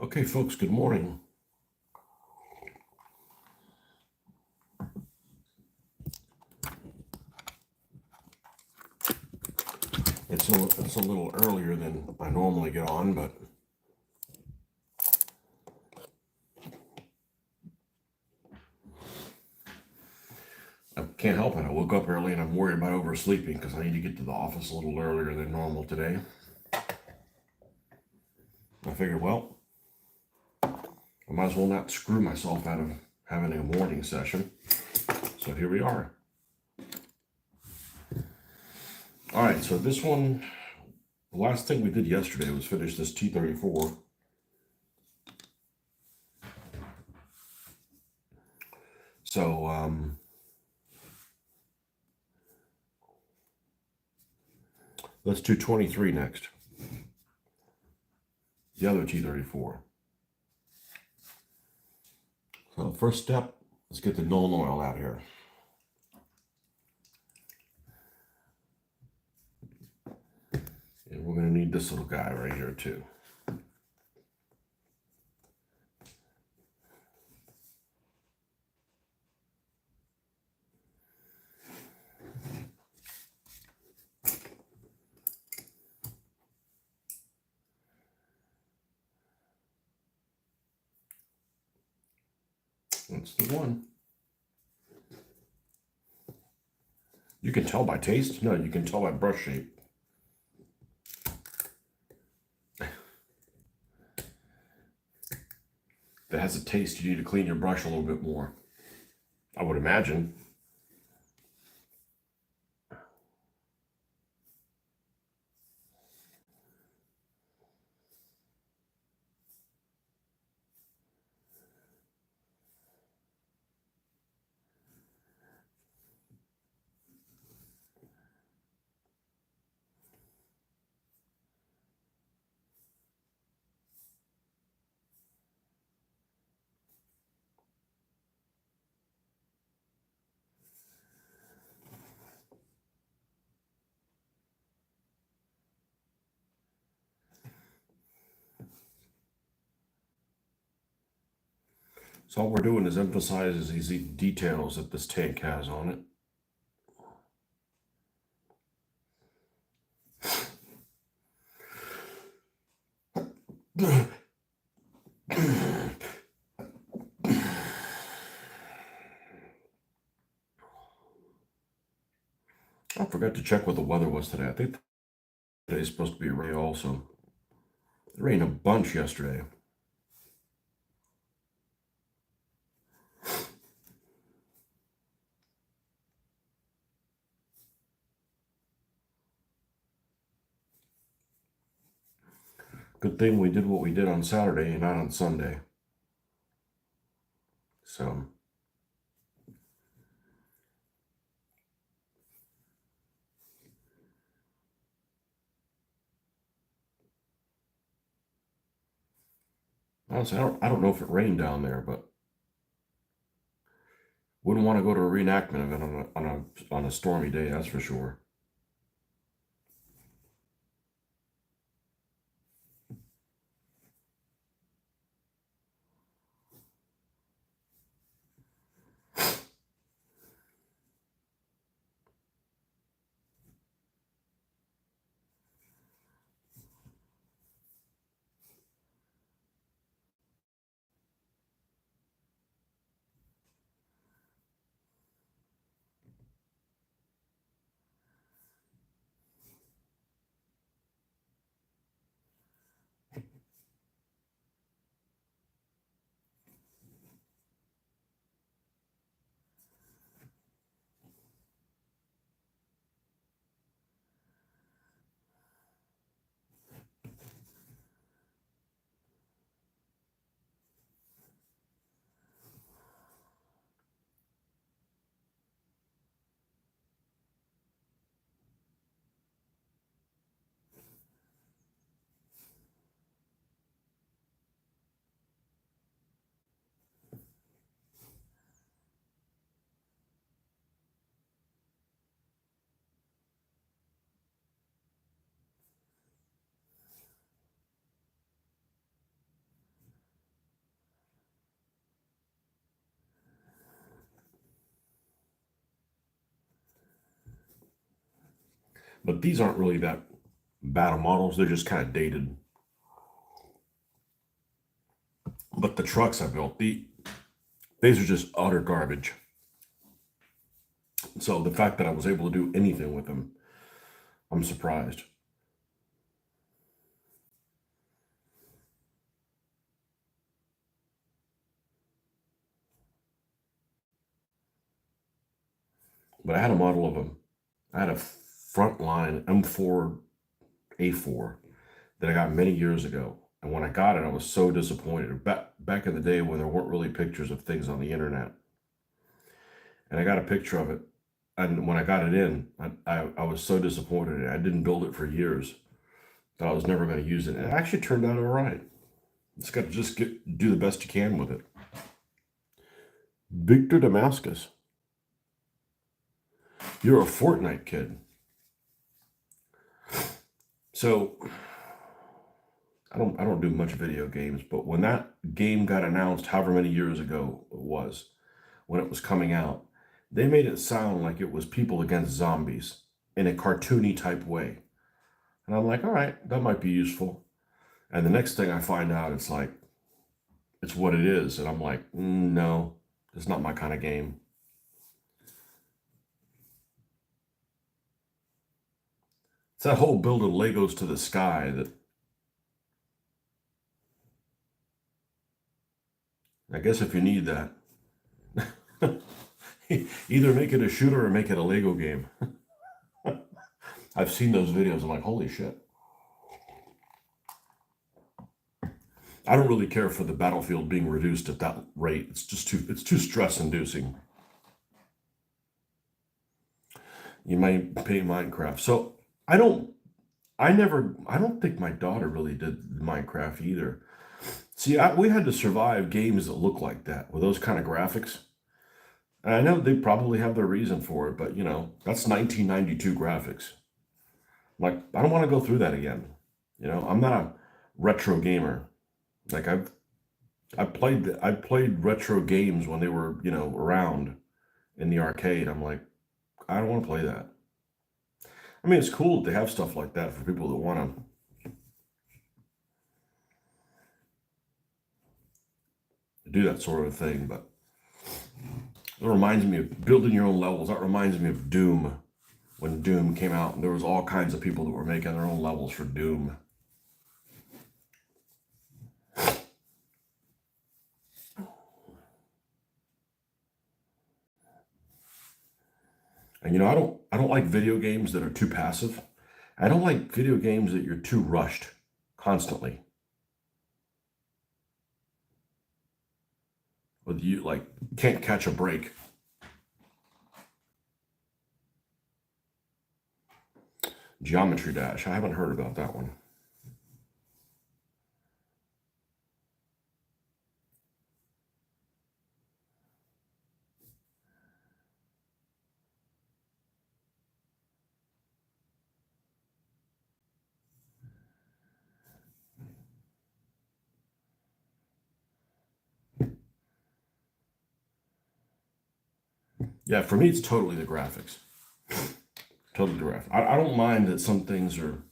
Okay, folks, good morning. It's a little earlier than I normally get on, but I can't help it. I woke up early and I'm worried about oversleeping because I need to get to the office a little earlier than normal today. I figured, well, I might as well not screw myself out of having a morning session. So here we are. All right, so this one, the last thing we did yesterday was finish this T34. So let's do 23 next. The other T34. So first step, let's get the Nuln oil out here. And we're going to need this little guy right here too. That's the one. You can tell by taste? No, you can tell by brush shape. If it has a taste, you need to clean your brush a little bit more, I would imagine. So all we're doing is emphasizing these details that this tank has on it. I forgot to check what the weather was today. I think today's supposed to be rain also. It rained a bunch yesterday. Good thing we did what we did on Saturday and not on Sunday. So honestly, I don't know if it rained down there, but wouldn't want to go to a reenactment event on a stormy day, that's for sure. But these aren't really that bad of models. They're just kind of dated. But the trucks I built, these are just utter garbage. So the fact that I was able to do anything with them, I'm surprised. But I had a model of them. I had a Frontline M4 A4 that I got many years ago. And when I got it, I was so disappointed. Back in the day when there weren't really pictures of things on the internet. And I got a picture of it. And when I got it in, I was so disappointed. I didn't build it for years. Thought I was never going to use it. And it actually turned out all right. It's got to just do the best you can with it. Victor Damascus, you're a Fortnite kid. So I don't do much video games, but when that game got announced, however many years ago it was, when it was coming out, they made it sound like it was people against zombies in a cartoony type way. And I'm like, all right, that might be useful. And the next thing I find out, it's like, it's what it is. And I'm like, no, it's not my kind of game. It's that whole building Legos to the sky that I guess if you need that, either make it a shooter or make it a Lego game. I've seen those videos. I'm like, holy shit. I don't really care for the battlefield being reduced at that rate. It's too stress inducing. You might pay Minecraft. So I don't I don't think my daughter really did Minecraft either. See, we had to survive games that look like that with those kind of graphics. And I know they probably have their reason for it, but that's 1992 graphics. Like, I don't want to go through that again. I'm not a retro gamer. Like I played retro games when they were, around in the arcade. I'm like, I don't want to play that. I mean, it's cool to have stuff like that for people that want to do that sort of thing, but it reminds me of building your own levels. That reminds me of Doom when Doom came out, and there was all kinds of people that were making their own levels for Doom. And I don't like video games that are too passive. I don't like video games that you're too rushed constantly. With you like can't catch a break. Geometry Dash. I haven't heard about that one. Yeah, for me it's totally the graphics. Totally the graphics. I don't mind that some things are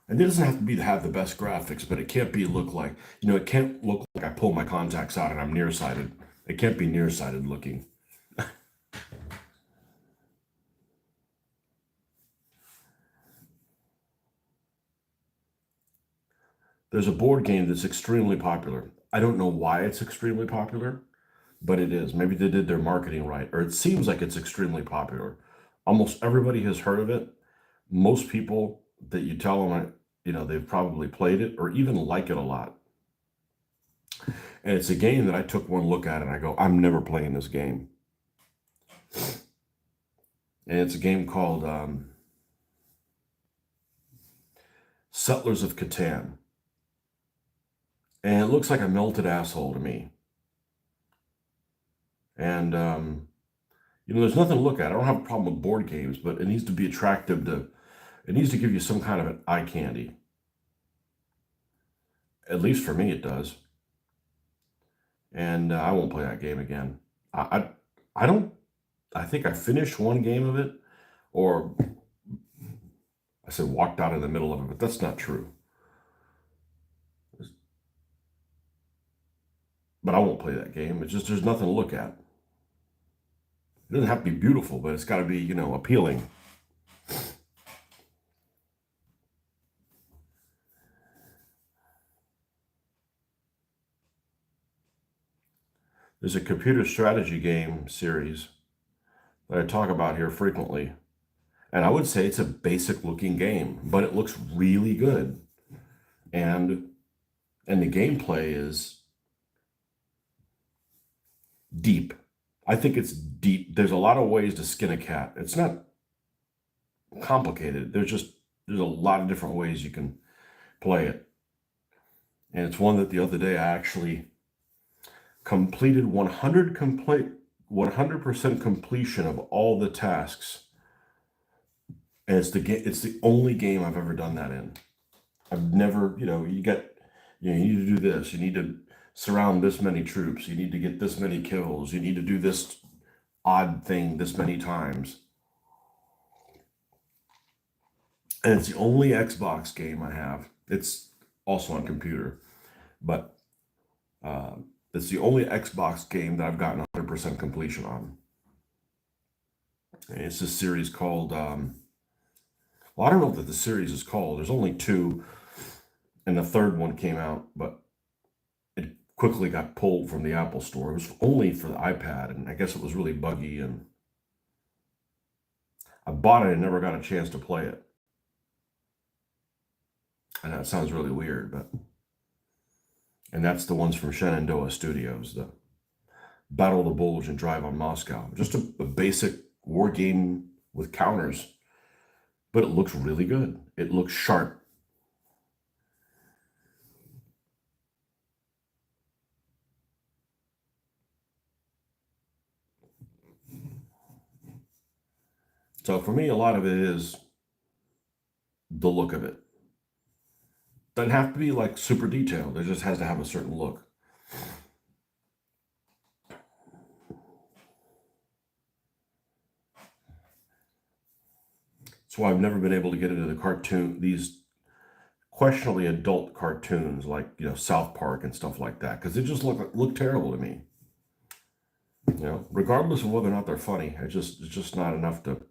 and it doesn't have to be to have the best graphics, but it can't be look like it can't look like I pull my contacts out and I'm nearsighted. It can't be nearsighted looking. There's a board game that's extremely popular. I don't know why it's extremely popular, but it is. Maybe they did their marketing right, or it seems like it's extremely popular. Almost everybody has heard of it. Most people that you tell them, they've probably played it or even like it a lot. And it's a game that I took one look at and I go, I'm never playing this game. And it's a game called Settlers of Catan. And it looks like a melted asshole to me. And there's nothing to look at. I don't have a problem with board games, but it needs to be attractive to. It needs to give you some kind of an eye candy. At least for me, it does. And I won't play that game again. I don't. I think I finished one game of it, or I said walked out in the middle of it, but that's not true. But I won't play that game. It's just there's nothing to look at. It doesn't have to be beautiful, but it's got to be, appealing. There's a computer strategy game series that I talk about here frequently. And I would say it's a basic looking game, but it looks really good. And the gameplay is deep. I think it's deep. There's a lot of ways to skin a cat. It's not complicated. There's a lot of different ways you can play it. And it's one that the other day I actually completed 100% completion of all the tasks. And it's the only game I've ever done that in. I've never, you need to do this, you need to surround this many troops, you need to get this many kills, you need to do this odd thing this many times. And it's the only Xbox game I have. It's also on computer, but it's the only Xbox game that I've gotten 100% completion on. And it's this series called, well, I don't know what the series is called. There's only two, and the third one came out, but it quickly got pulled from the Apple Store. It was only for the iPad, and I guess it was really buggy, and I bought it and never got a chance to play it. And that sounds really weird, but and that's the ones from Shenandoah Studios, the Battle of the Bulge and Drive on Moscow. Just a basic war game with counters, but it looks really good. It looks sharp. So for me, a lot of it is the look of it. Doesn't have to be like super detailed. It just has to have a certain look. That's why I've never been able to get into these questionably adult cartoons like South Park and stuff like that, because they just look terrible to me. Regardless of whether or not they're funny, it's just not enough to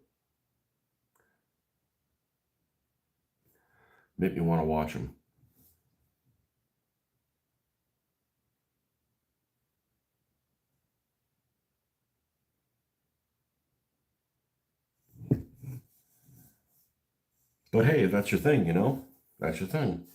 make me want to watch them. But hey, if that's your thing, that's your thing.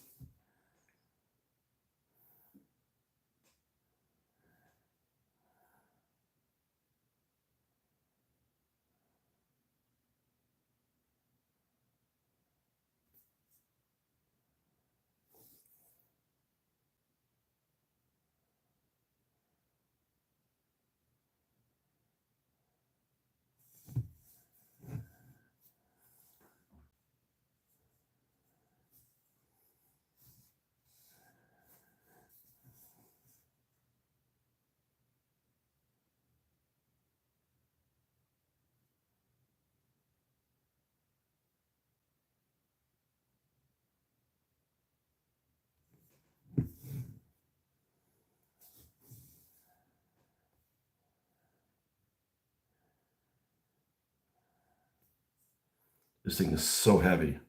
This thing is so heavy.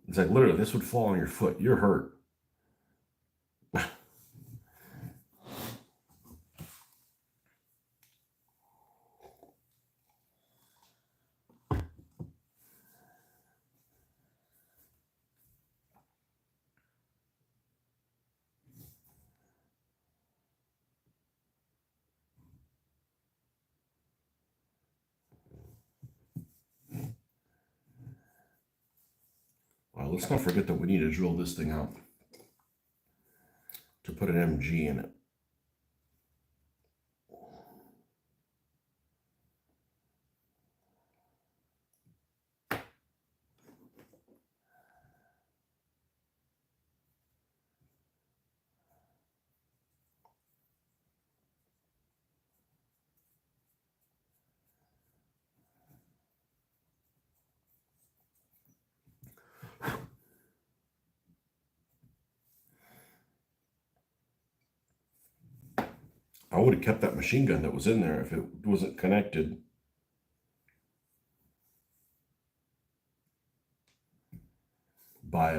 It's like literally this would fall on your foot. You're hurt. Well, let's not forget that we need to drill this thing out to put an MG in it. I would have kept that machine gun that was in there if it wasn't connected by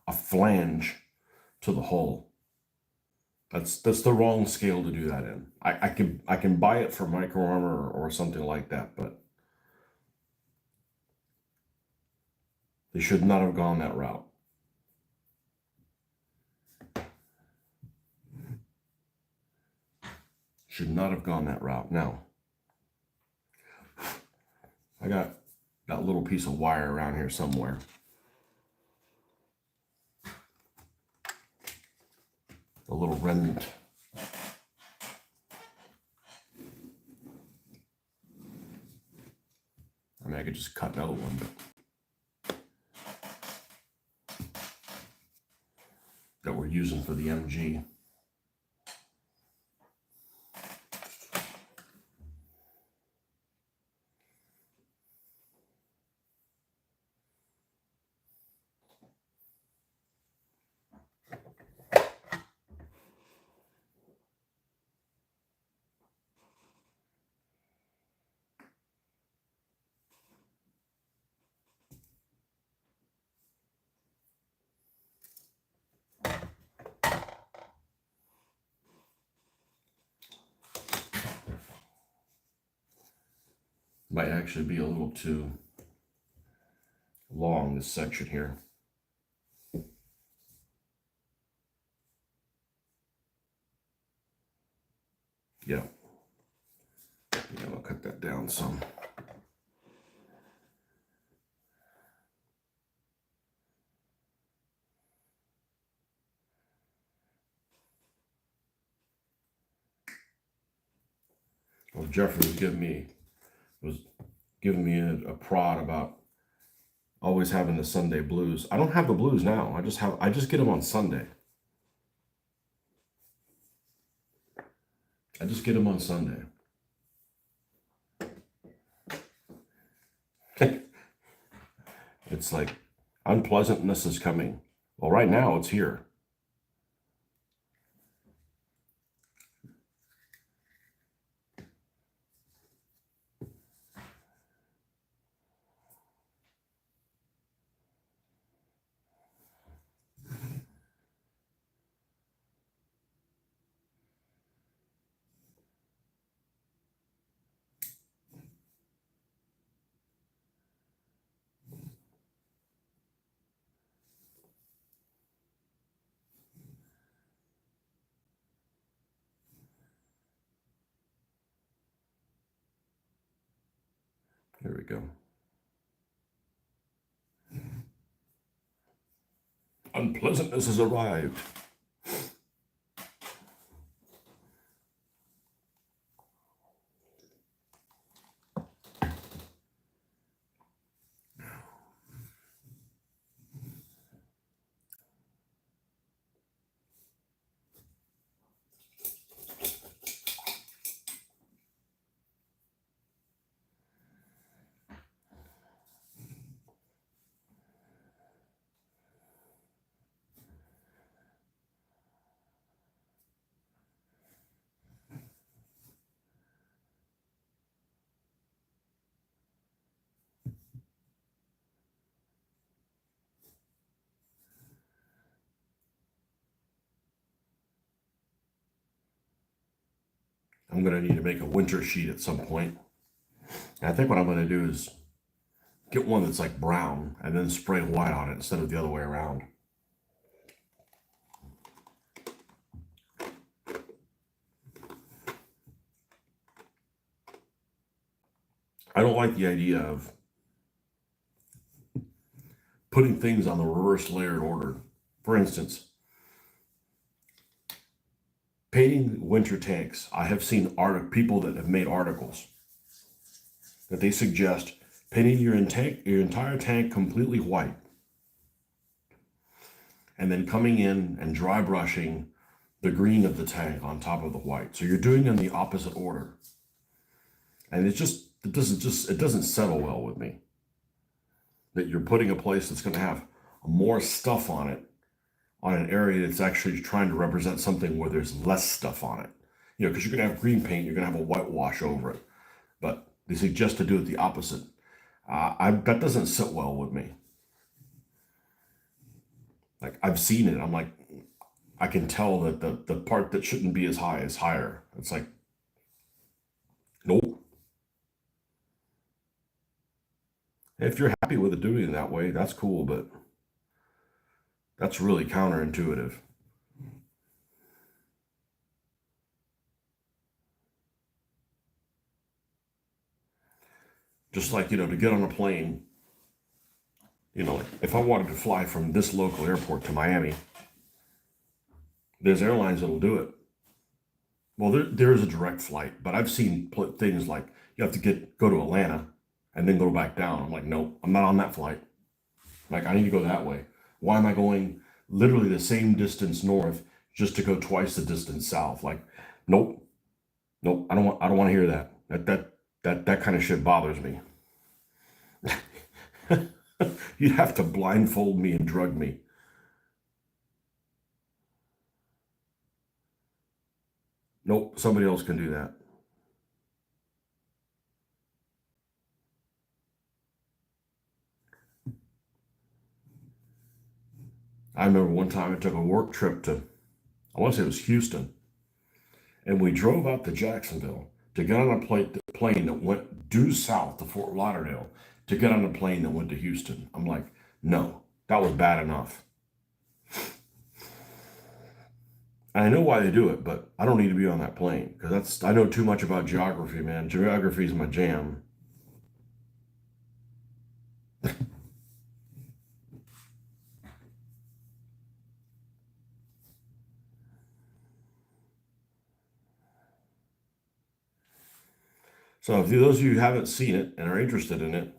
a flange to the hull. That's the wrong scale to do that in. I can buy it for micro armor or something like that, but they should not have gone that route. Should not have gone that route. Now, I got that little piece of wire around here somewhere. A little remnant. I mean, I could just cut another one, but that we're using for the MG. Might actually be a little too long, this section here. Yeah. I'll cut that down some. Well, Jeffrey was giving me a prod about always having the Sunday blues. I don't have the blues now. I just get them on Sunday. I just get them on Sunday. It's like unpleasantness is coming. Well, right now it's here. There we go. Unpleasantness has arrived. I'm going to need to make a winter sheet at some point. And I think what I'm going to do is get one that's like brown and then spray white on it instead of the other way around. I don't like the idea of putting things on the reverse layered order. For instance, painting winter tanks. I have seen people that have made articles that they suggest painting your entire tank completely white and then coming in and dry brushing the green of the tank on top of the white. So you're doing them in the opposite order. And it doesn't settle well with me. That you're putting a place that's going to have more stuff on it on an area that's actually trying to represent something where there's less stuff on it. You know, because you're going to have green paint, you're going to have a whitewash over it. But they suggest to do it the opposite. That doesn't sit well with me. Like, I've seen it. I'm like, I can tell that the part that shouldn't be as high is higher. It's like, nope. If you're happy with it doing it that way, that's cool, but that's really counterintuitive. Just like, to get on a plane, if I wanted to fly from this local airport to Miami, there's airlines that'll do it. Well, there is a direct flight, but I've seen things like you have to go to Atlanta and then go back down. I'm like, nope, I'm not on that flight. Like, I need to go that way. Why am I going literally the same distance north just to go twice the distance south? Like, nope, nope. I don't want to hear that. That kind of shit bothers me. You'd have to blindfold me and drug me. Nope, somebody else can do that. I remember one time I took a work trip I want to say it was Houston, and we drove out to Jacksonville to get on a plane that went due south to Fort Lauderdale to get on a plane that went to Houston. I'm like, no, that was bad enough. And I know why they do it, but I don't need to be on that plane because I know too much about geography, man. Geography is my jam. So if those of you who haven't seen it and are interested in it,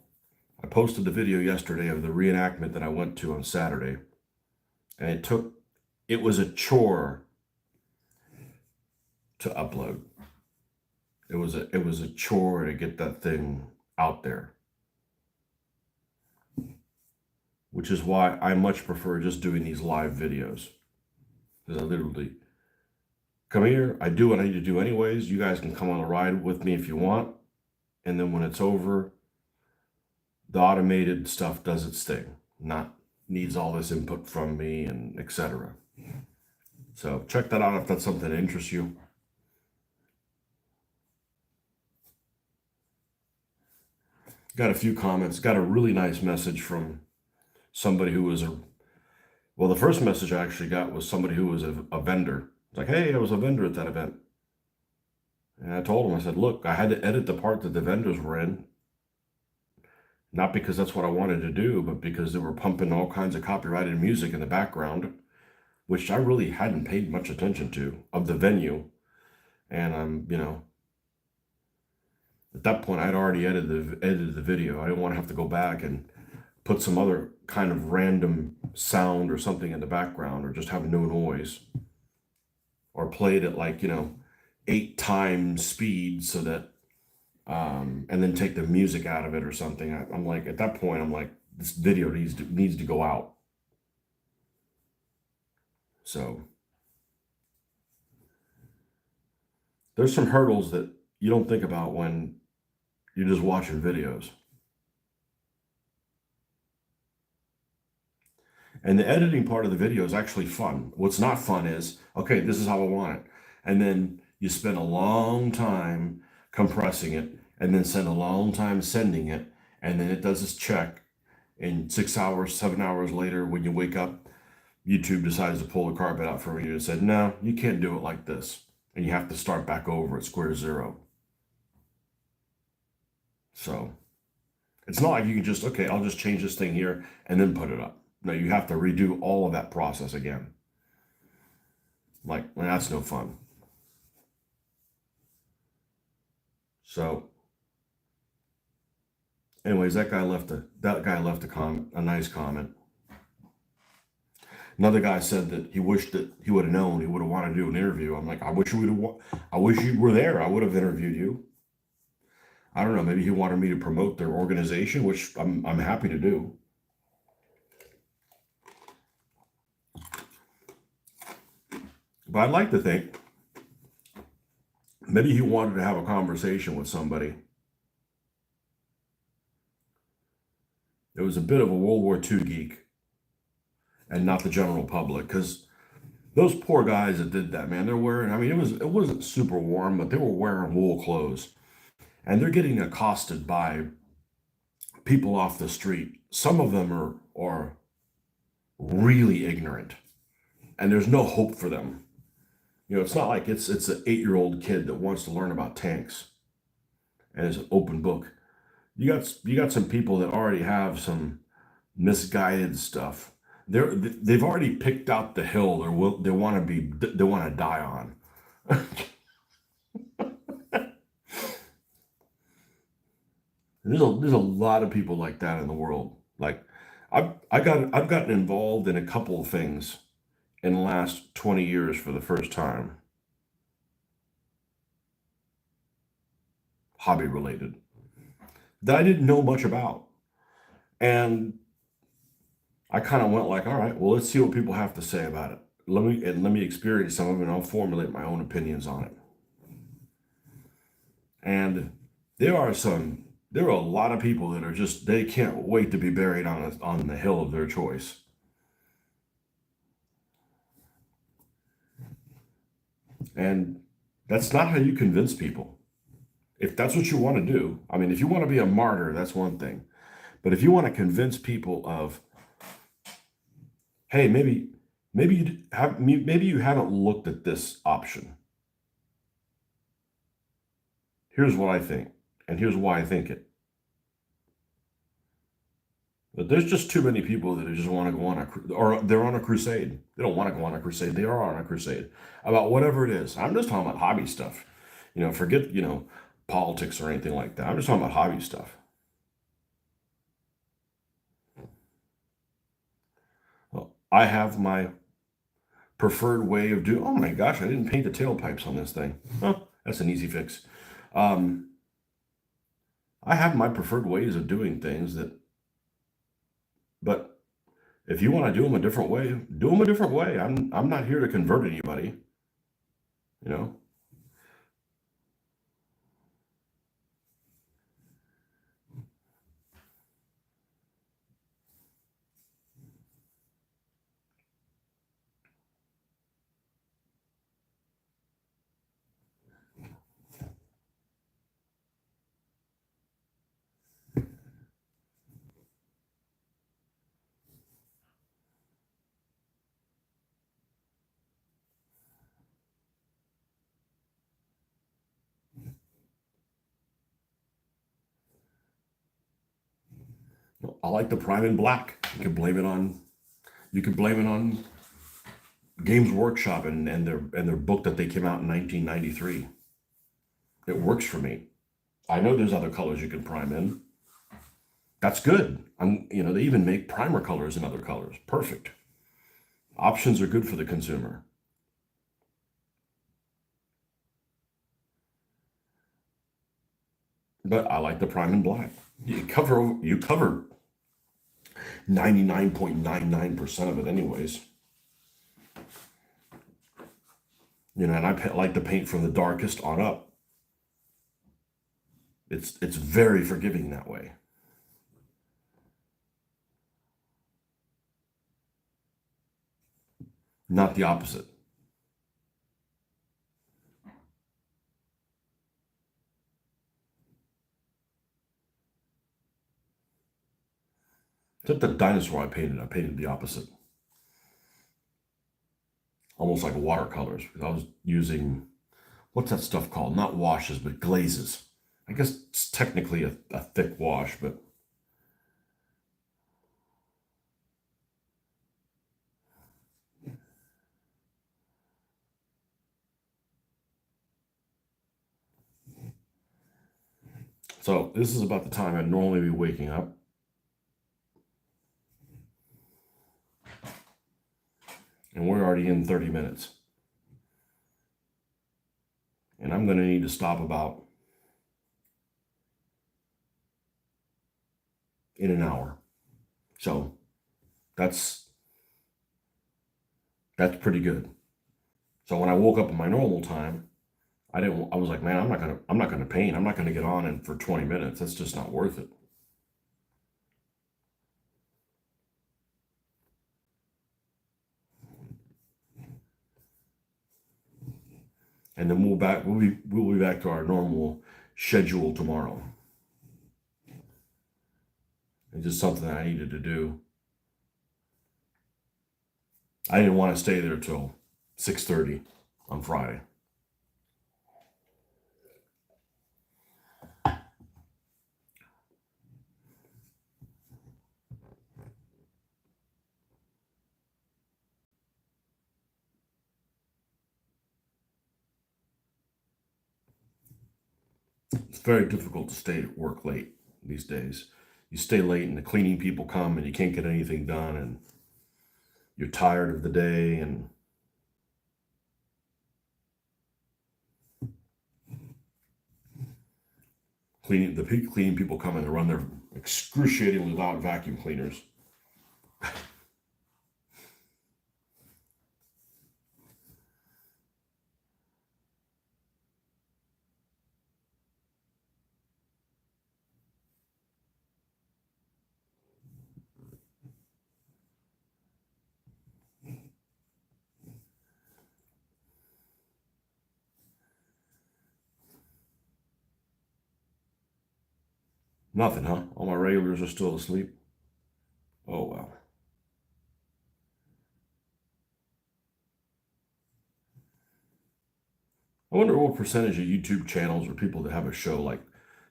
I posted the video yesterday of the reenactment that I went to on Saturday, and it was a chore to upload. It was a chore to get that thing out there, which is why I much prefer just doing these live videos. Because I literally come here, I do what I need to do anyways. You guys can come on a ride with me if you want, and then when it's over, the automated stuff does its thing. Not needs all this input from me and etc. So check that out if that's something that interests you. Got a few comments. Got a really nice message from somebody who was well, the first message I actually got was somebody who was a vendor. It's like, hey, I was a vendor at that event. And I told him, I said, look, I had to edit the part that the vendors were in, not because that's what I wanted to do, but because they were pumping all kinds of copyrighted music in the background, which I really hadn't paid much attention to of the venue. And at that point, I'd already edited the video. I didn't want to have to go back and put some other kind of random sound or something in the background, or just have no noise, or play it at 8 times speed so that and then take the music out of it or something. I'm like, at that point, I'm like, this video needs to go out. So there's some hurdles that you don't think about when you're just watching videos. And the editing part of the video is actually fun. What's not fun is, okay, this is how I want it. And then you spend a long time compressing it, and then spend a long time sending it, and then it does its check. And 6 hours, 7 hours later, when you wake up, YouTube decides to pull the carpet out from you and said, no, you can't do it like this. And you have to start back over at square zero. So it's not like you can just, okay, I'll just change this thing here and then put it up. No, you have to redo all of that process again. Like, well, that's no fun. So anyways, that guy left a nice comment. Another guy said that he wished that he would have known, he would have wanted to do an interview. I'm like, I wish you were there. I would have interviewed you. I don't know. Maybe he wanted me to promote their organization, which I'm happy to do. But I'd like to think maybe he wanted to have a conversation with somebody. It was a bit of a World War II geek and not the general public, because those poor guys that did that, man, they're wearing, I mean, it wasn't super warm, but they were wearing wool clothes, and they're getting accosted by people off the street. Some of them are really ignorant, and there's no hope for them. You know, it's not like it's an 8-year-old kid that wants to learn about tanks and is an open book. You got some people that already have some misguided stuff. They've already picked out the hill they want to die on. There's a lot of people like that in the world. Like I've gotten involved in a couple of things in the last 20 years for the first time, hobby related, that I didn't know much about. And I kind of went like, all right, well, let's see what people have to say about it. Let me experience some of it, and I'll formulate my own opinions on it. And there are a lot of people that are just they can't wait to be buried on the hill of their choice. And that's not how you convince people. If that's what you want to do, I mean, if you want to be a martyr, that's one thing. But if you want to convince people of, hey, maybe you haven't looked at this option. Here's what I think, and here's why I think it. But there's just too many people that just want to go on or they're on a crusade. They don't want to go on a crusade. They are on a crusade about whatever it is. I'm just talking about hobby stuff. Forget, politics or anything like that. I'm just talking about hobby stuff. Well, I have my preferred way of doing. Oh my gosh, I didn't paint the tailpipes on this thing. Oh, that's an easy fix. Um, I have my preferred ways of doing things but if you want to do them a different way, do them a different way. I'm not here to convert anybody. You know, I like the prime in black. You can blame it on Games Workshop and their book that they came out in 1993. It works for me. I know there's other colors you can prime in. That's good. They even make primer colors in other colors. Perfect. Options are good for the consumer. But I like the prime and black. You cover 99.99% of it anyways. And I like to paint from the darkest on up. It's very forgiving that way. Not the opposite. Except the dinosaur I painted the opposite. Almost like watercolors. I was using, what's that stuff called? Not washes, but glazes. I guess it's technically a thick wash, but so this is about the time I'd normally be waking up. And we're already in 30 minutes. And I'm going to need to stop about in an hour. So that's pretty good. So when I woke up at my normal time, I was like, man, I'm not gonna paint. I'm not gonna get on and for 20 minutes. That's just not worth it. And then we'll be back to our normal schedule tomorrow. It's just something that I needed to do. I didn't want to stay there till 6:30 on Friday. It's very difficult to stay at work late these days. You stay late and the cleaning people come and you can't get anything done and you're tired of the day and cleaning people come and they run their excruciatingly loud vacuum cleaners. Nothing, huh? All my regulars are still asleep. Oh well. I wonder what percentage of YouTube channels or people that have a show like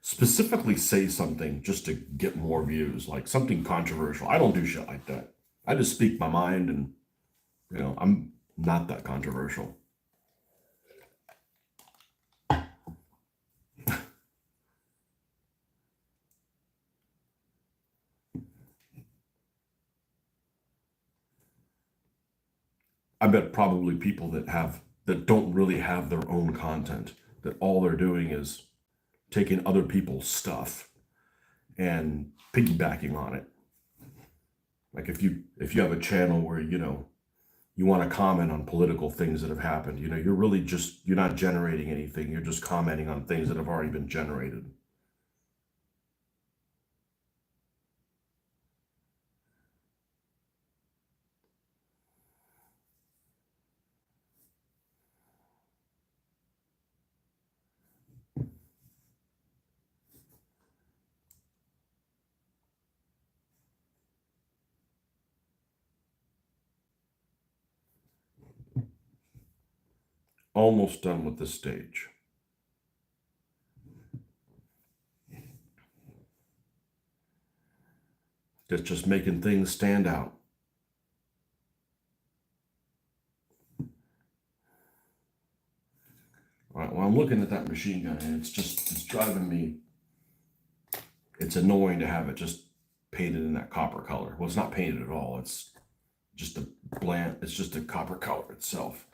specifically say something just to get more views, like something controversial. I don't do shit like that. I just speak my mind and I'm not that controversial. I bet probably people that don't really have their own content, that all they're doing is taking other people's stuff and piggybacking on it. Like if you have a channel where you want to comment on political things that have happened, you're not generating anything. You're just commenting on things that have already been generated. Almost done with this stage. It's just making things stand out. All right, well, I'm looking at that machine gun and it's driving me. It's annoying to have it just painted in that copper color. Well, it's not painted at all. Just a it's just a copper color itself.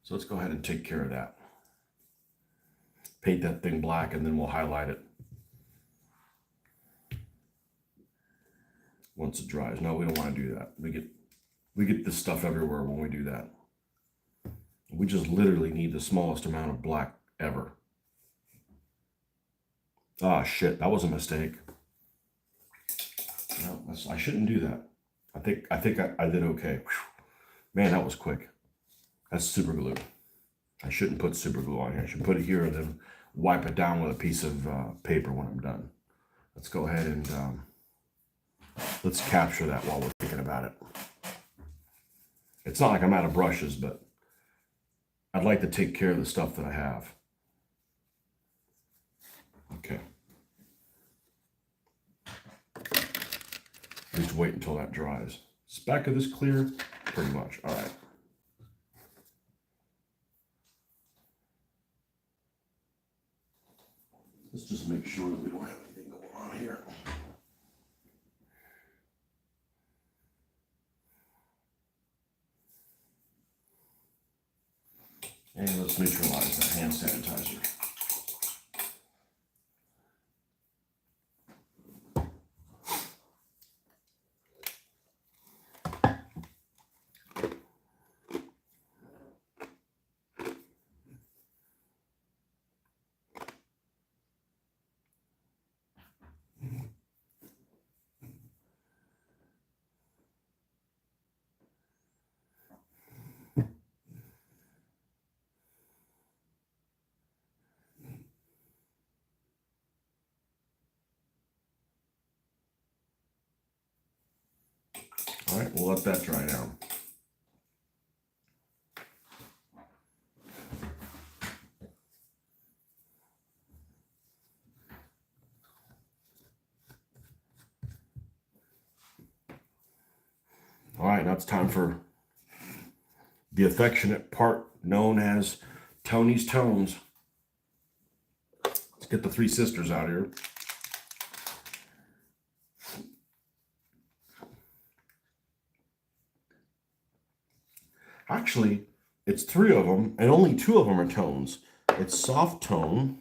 So let's go ahead and take care of that. Paint that thing black and then we'll highlight it once it dries. No, we don't want to do that. We get this stuff everywhere when we do that. We just literally need the smallest amount of black ever. Ah, shit, that was a mistake. No, I shouldn't do that. I think I did okay. Whew. Man, that was quick. That's super glue. I shouldn't put super glue on here. I should put it here and then wipe it down with a piece of paper when I'm done. Let's go ahead and let's capture that while we're thinking about it. It's not like I'm out of brushes, but I'd like to take care of the stuff that I have. Okay. Just wait until that dries. Is back of this clear? Pretty much. All right. Let's just make sure that we don't have anything going on here. And let's neutralize that hand sanitizer. All right, we'll let that dry down. All right, now it's time for the affectionate part known as Tony's Tones. Let's get the three sisters out here. Actually, it's three of them, and only two of them are tones. It's soft tone,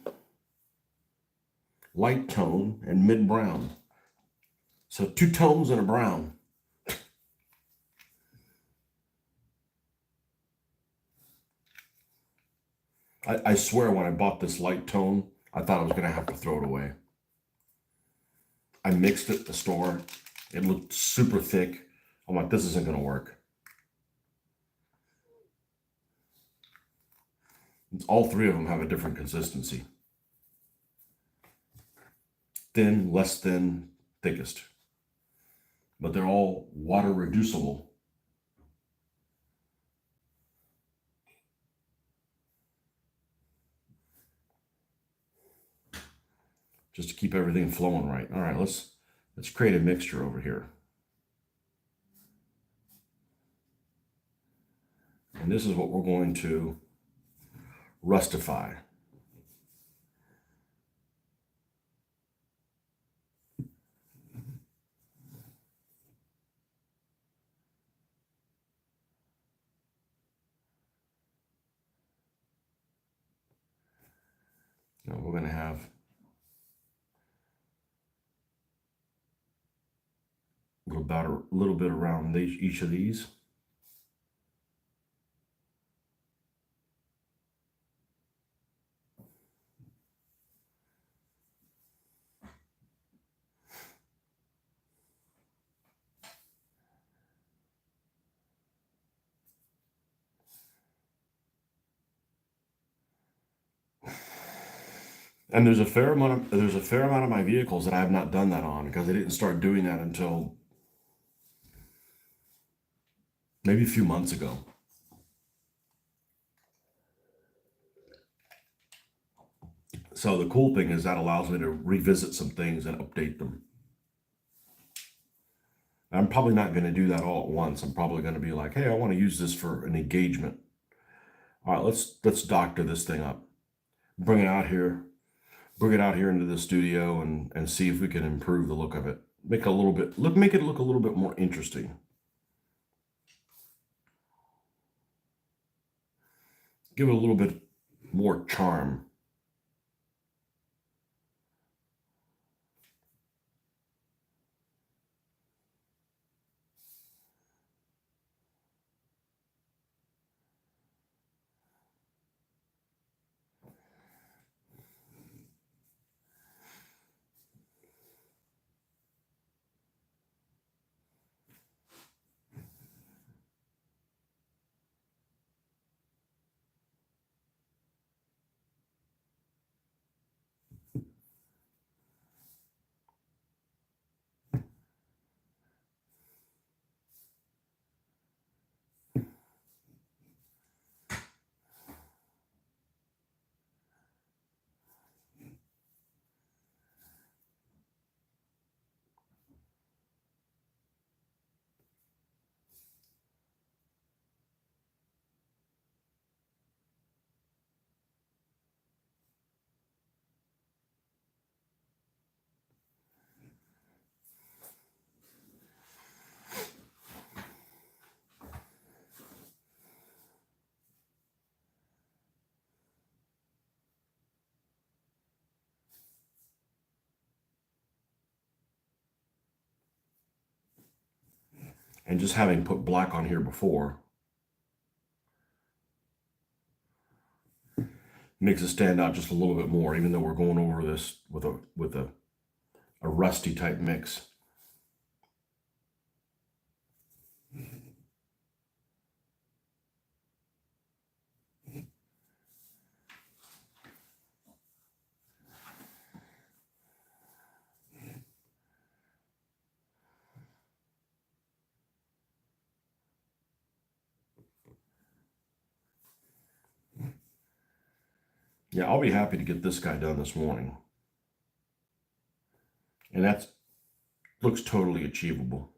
light tone, and mid brown. So two tones and a brown. I swear when I bought this light tone, I thought I was going to have to throw it away. I mixed it at the store. It looked super thick. I'm like, this isn't going to work. All three of them have a different consistency. Thin, less thin, thickest. But they're all water reducible. Just to keep everything flowing right. All right, let's create a mixture over here. And this is what we're going to rustify. Now we're going to have about a little bit around each of these. And there's a fair amount of my vehicles that I have not done that on because I didn't start doing that until maybe a few months ago. So the cool thing is that allows me to revisit some things and update them. I'm probably not going to do that all at once. I'm probably going to be like, hey, I want to use this for an engagement. All right, let's doctor this thing up. Bring it out here. Bring it out here into the studio and see if we can improve the look of it. Make it look a little bit more interesting. Give it a little bit more charm. And just having put black on here before makes it stand out just a little bit more, even though we're going over this with a rusty type mix. Yeah, I'll be happy to get this guy done this morning. And that looks totally achievable.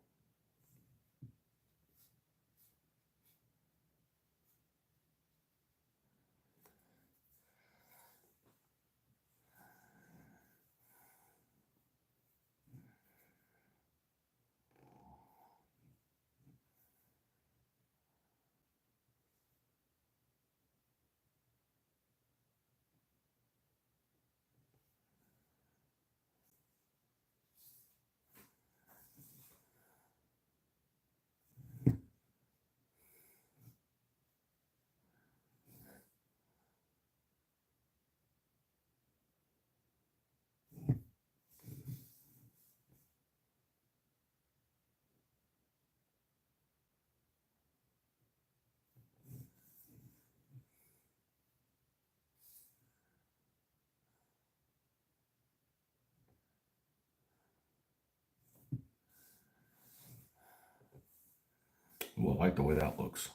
Well, I like the way that looks.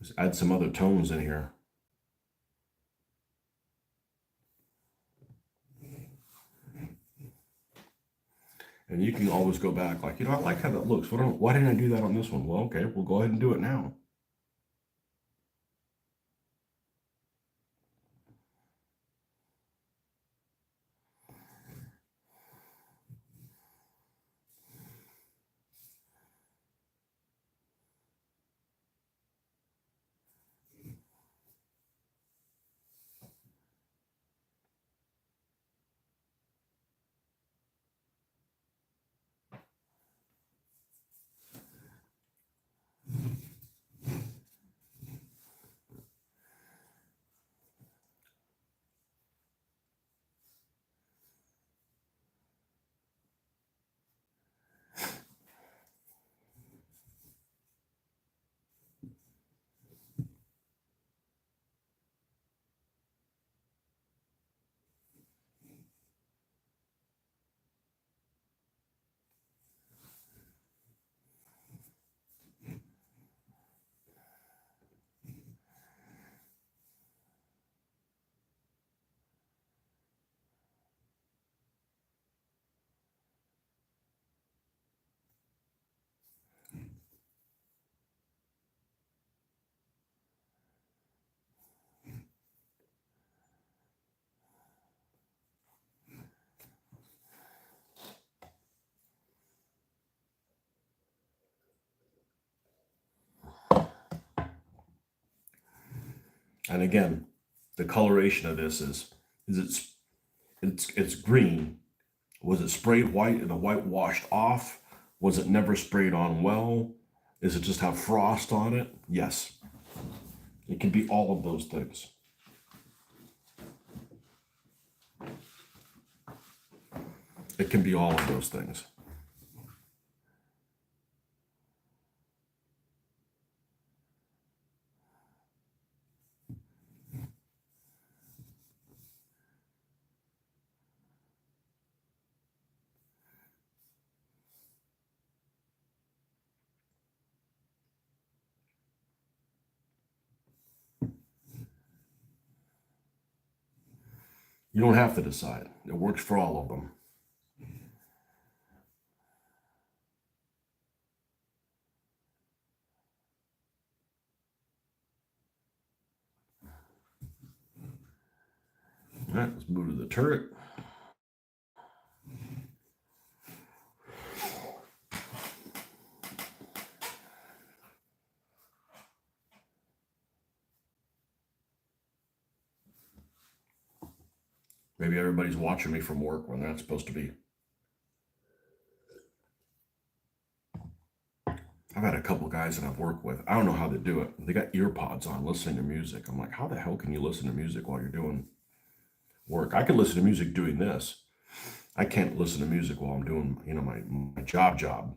Let's add some other tones in here. And you can always go back, like, I like how that looks. Why didn't I do that on this one? Well, okay, we'll go ahead and do it now. And again, the coloration of this is it's green. Was it sprayed white and the white washed off? Was it never sprayed on well? Is it just have frost on it? Yes. It can be all of those things. It can be all of those things. You don't have to decide. It works for all of them. All right, let's move to the turret. Maybe everybody's watching me from work when that's supposed to be. I've had a couple guys that I've worked with. I don't know how they do it. They got ear pods on listening to music. I'm like, how the hell can you listen to music while you're doing work? I can listen to music doing this. I can't listen to music while I'm doing, my job.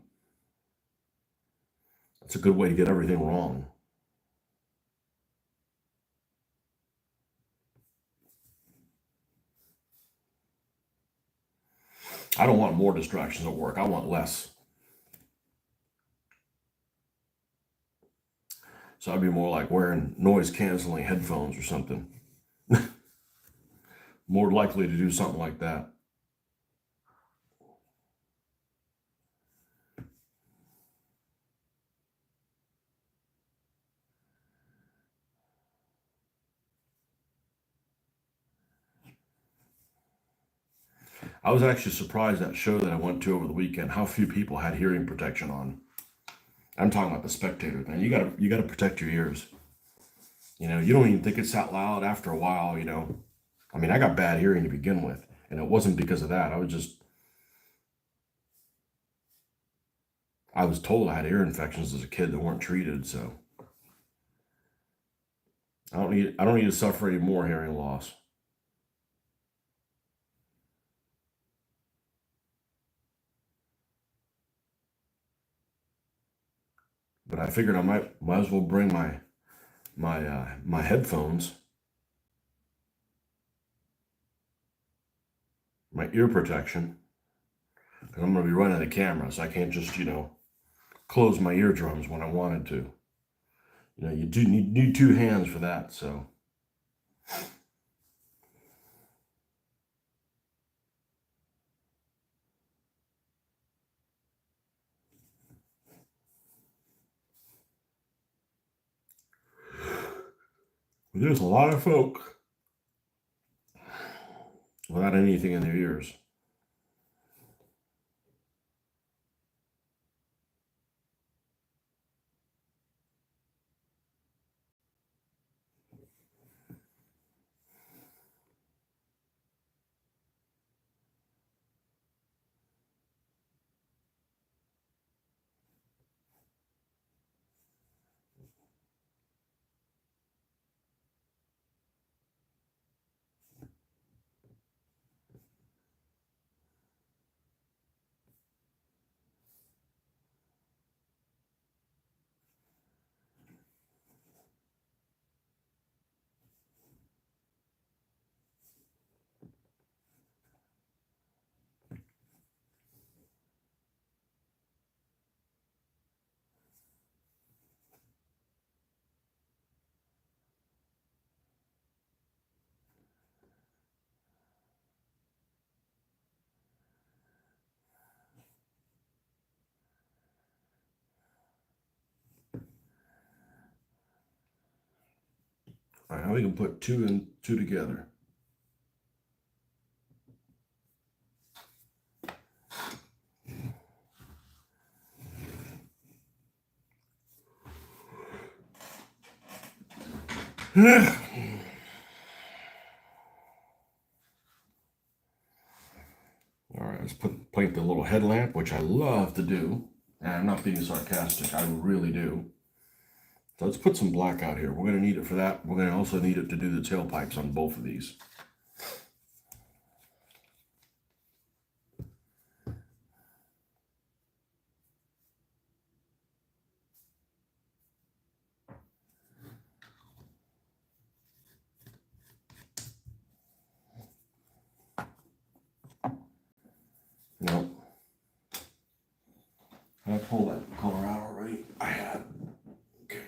That's a good way to get everything wrong. I don't want more distractions at work. I want less. So I'd be more like wearing noise canceling headphones or something. More likely to do something like that. I was actually surprised that show that I went to over the weekend, how few people had hearing protection on. I'm talking about the spectators, man. You gotta protect your ears. You don't even think it's that loud after a while. I mean, I got bad hearing to begin with, and it wasn't because of that. I was told I had ear infections as a kid that weren't treated, so I don't need to suffer any more hearing loss. But I figured I might as well bring my headphones, my ear protection, because I'm gonna be running the camera, so I can't just close my eardrums when I wanted to. You do need two hands for that. So there's a lot of folk without anything in their ears. All right, now we can put two and two together. All right, let's paint the little headlamp, which I love to do. And I'm not being sarcastic, I really do. So let's put some black out here. We're going to need it for that. We're going to also need it to do the tailpipes on both of these. Now, I pulled that color out already. I had. Okay.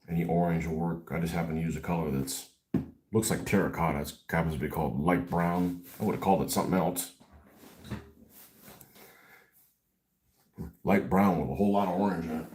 Any orange will work. I just happen to use a color that's looks like terracotta. It happens to be called light brown. I would have called it something else. Light brown with a whole lot of orange in it.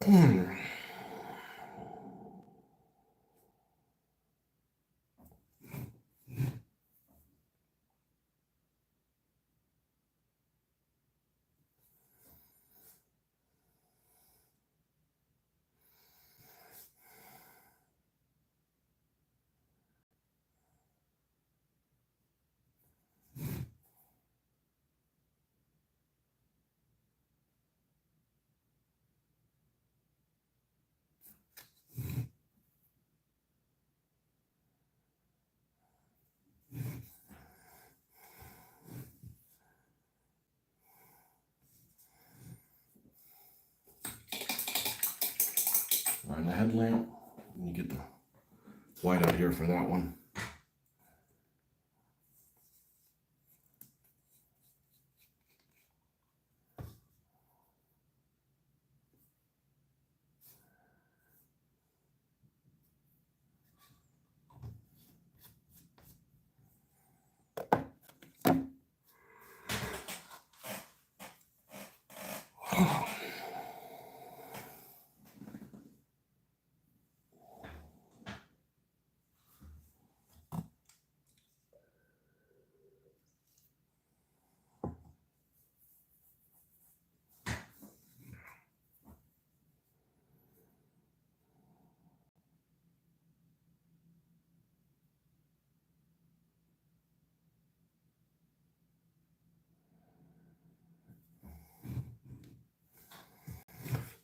All right, the headlamp. You get the white out here for that one.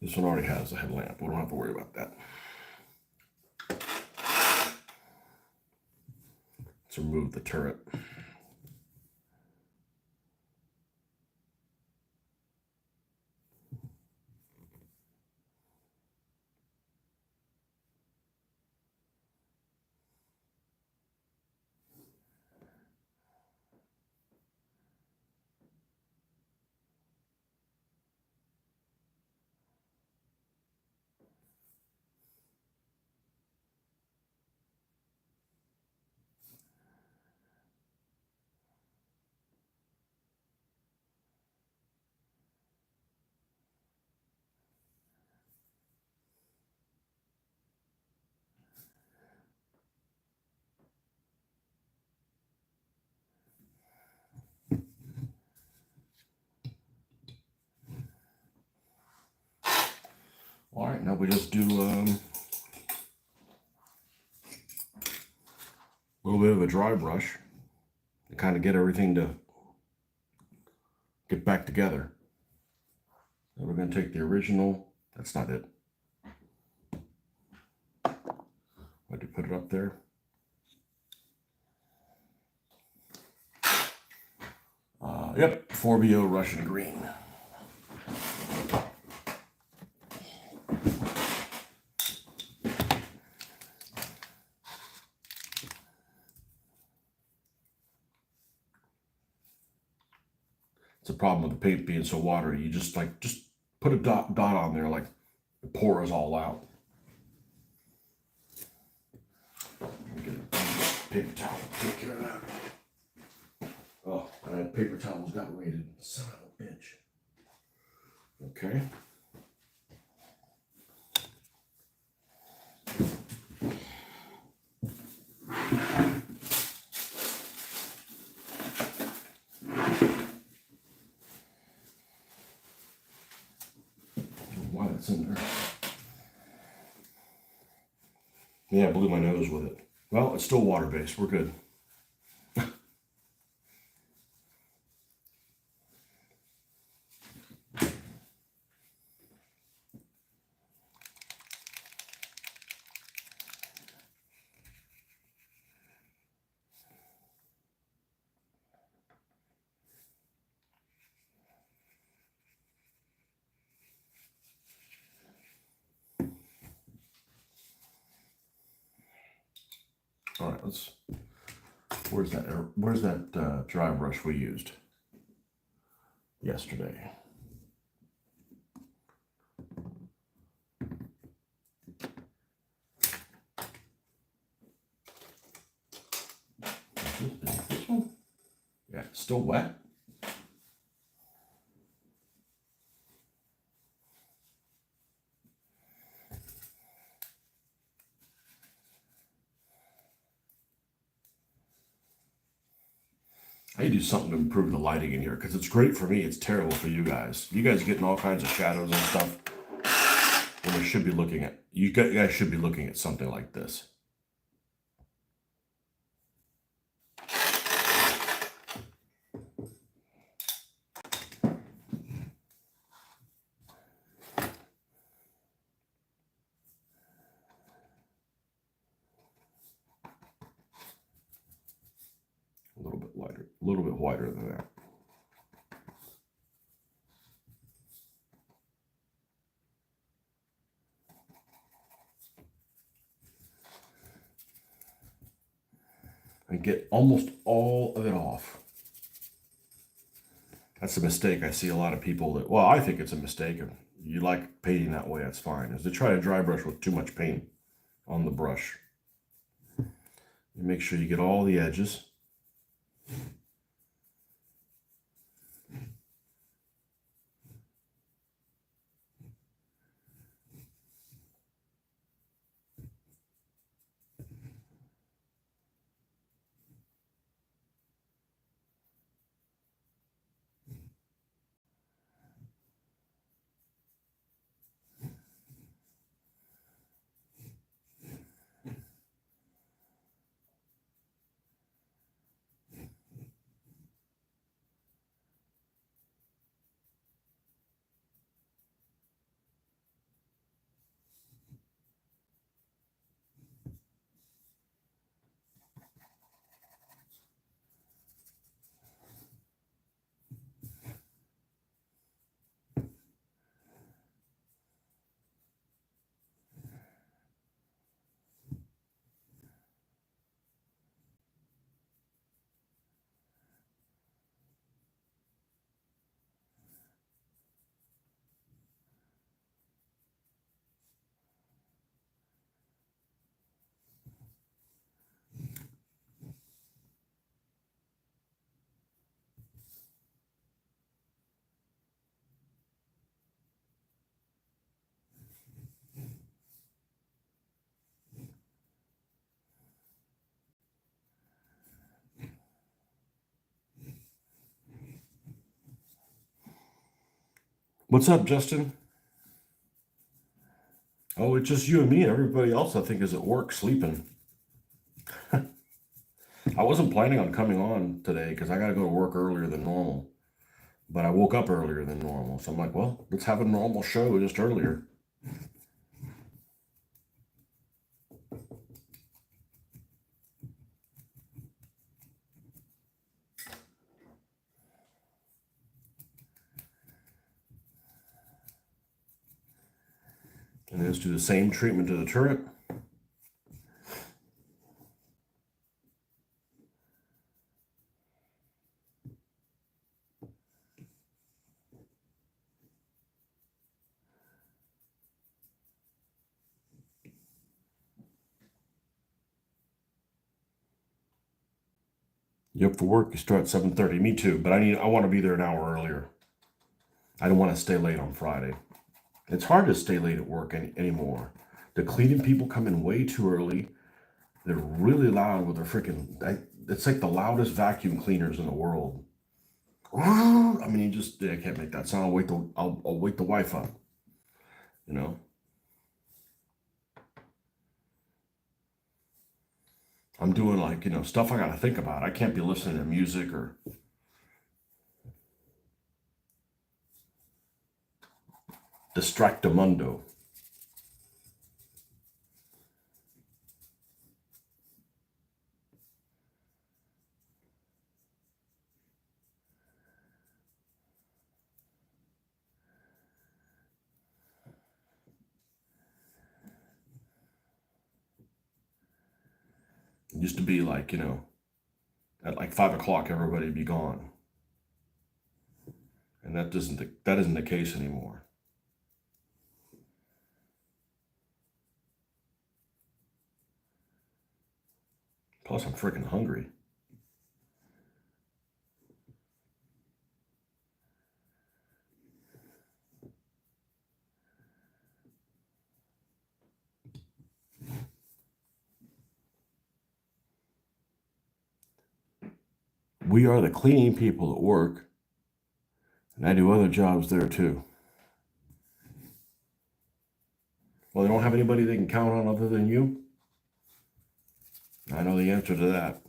This one already has a headlamp. We don't have to worry about that. Let's remove the turret. All right, now we just do a little bit of a dry brush to kind of get everything to get back together. Then we're going to take the original. That's not it. I do put it up there. Yep, 4BO Russian green. It's a problem with the paint being so watery. You just put a dot on there, like it pours all out. Let me get a paper towel to take care of that. Oh, I had paper towels got weighted. Son of a bitch. Okay. Why that's in there. Yeah, I blew my nose with it. Well, it's still water-based. We're good. All right, let's. Where's that dry brush we used yesterday? Is it this one? Yeah, it's still wet. do something to improve the lighting in here because it's great for me. It's terrible for you guys. You guys getting all kinds of shadows and stuff when you should be looking at. You guys should be looking at something like this. A little bit lighter, a little bit whiter than that. And get almost all of it off. That's a mistake. I see a lot of people that, well, I think it's a mistake. If you like painting that way, that's fine. Is to try to dry brush with too much paint on the brush. You make sure you get all the edges. What's up, Justin? Oh, it's just you and me. Everybody else, I think, is at work sleeping. I wasn't planning on coming on today because I got to go to work earlier than normal. But I woke up earlier than normal. So I'm like, well, let's have a normal show just earlier. And let's do the same treatment to the turret. You up for work? You start at 7:30. Me too, but I want to be there an hour earlier. I don't want to stay late on Friday. It's hard to stay late at work anymore. The cleaning people come in way too early. They're really loud with their freaking. It's like the loudest vacuum cleaners in the world. I mean, I can't make that sound. I'll wake the wife up. You know. I'm doing like stuff I got to think about. I can't be listening to music or distractamundo. It used to be like at like 5 o'clock everybody be gone, and that isn't the case anymore. Plus, I'm freaking hungry. we are the cleaning people at work, and I do other jobs there too. Well, they don't have anybody they can count on other than you? I know the answer to that.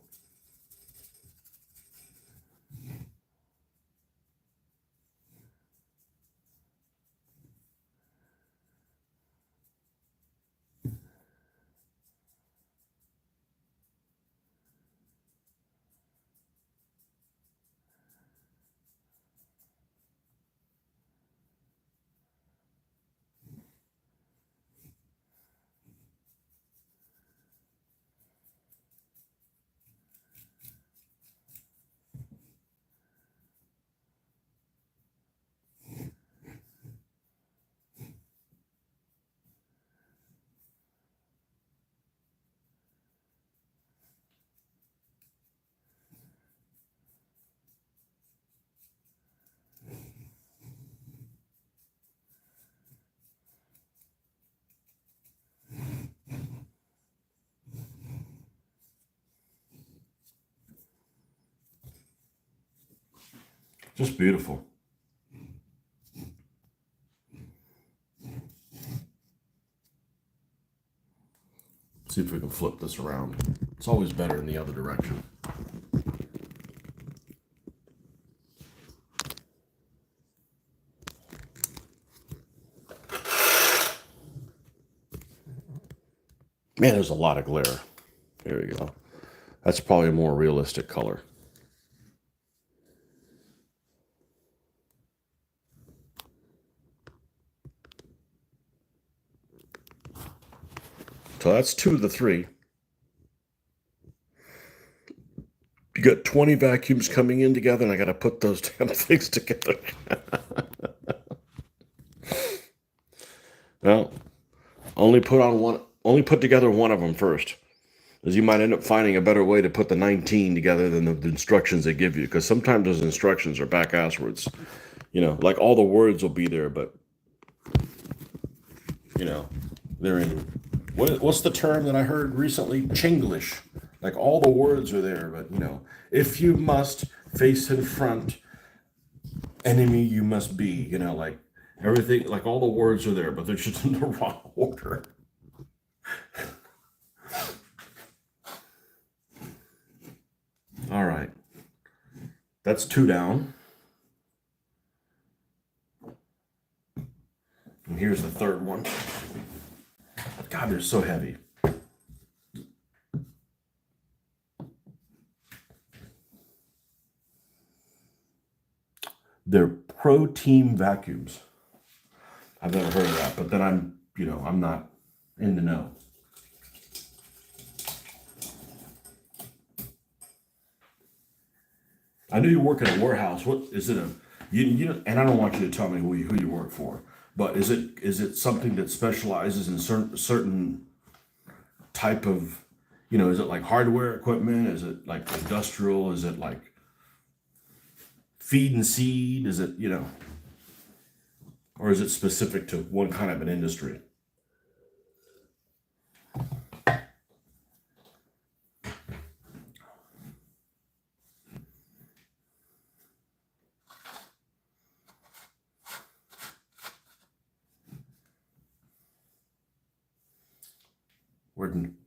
Just beautiful. See if we can flip this around. It's always better in the other direction. Man, there's a lot of glare. There we go. That's probably a more realistic color. So that's 2 of the 3. You got 20 vacuums coming in together, and I got to put those damn things together. Well, only put together one of them first, as you might end up finding a better way to put the 19 together than the instructions they give you, because sometimes those instructions are back-asswards. Like all the words will be there, but they're in what's the term that I heard recently? Chinglish. Like all the words are there, but if you must face in front, enemy you must be. Like everything, like all the words are there, but they're just in the wrong order. All right, that's 2 down. And here's the third one. God, they're so heavy. They're Pro Team vacuums. I've never heard of that, but then I'm not in the know. I knew you work at a warehouse. What is it? And I don't want you to tell me who you work for, but is it something that specializes in certain type of, is it like hardware equipment? Is it like industrial? Is it like feed and seed? Is it, or is it specific to one kind of an industry?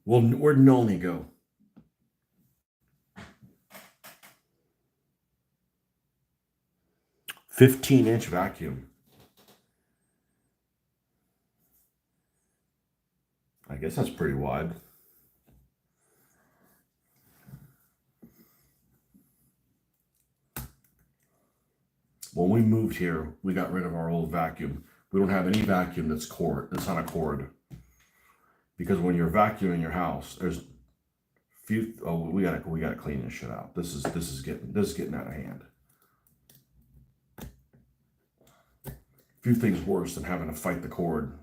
Where'd Nolny go? "15-inch vacuum." I guess that's pretty wide. When we moved here, we got rid of our old vacuum. We don't have any vacuum that's on a cord. Because when you're vacuuming your house, there's few. Oh, we gotta clean this shit out. This is getting out of hand. Few things worse than having to fight the cord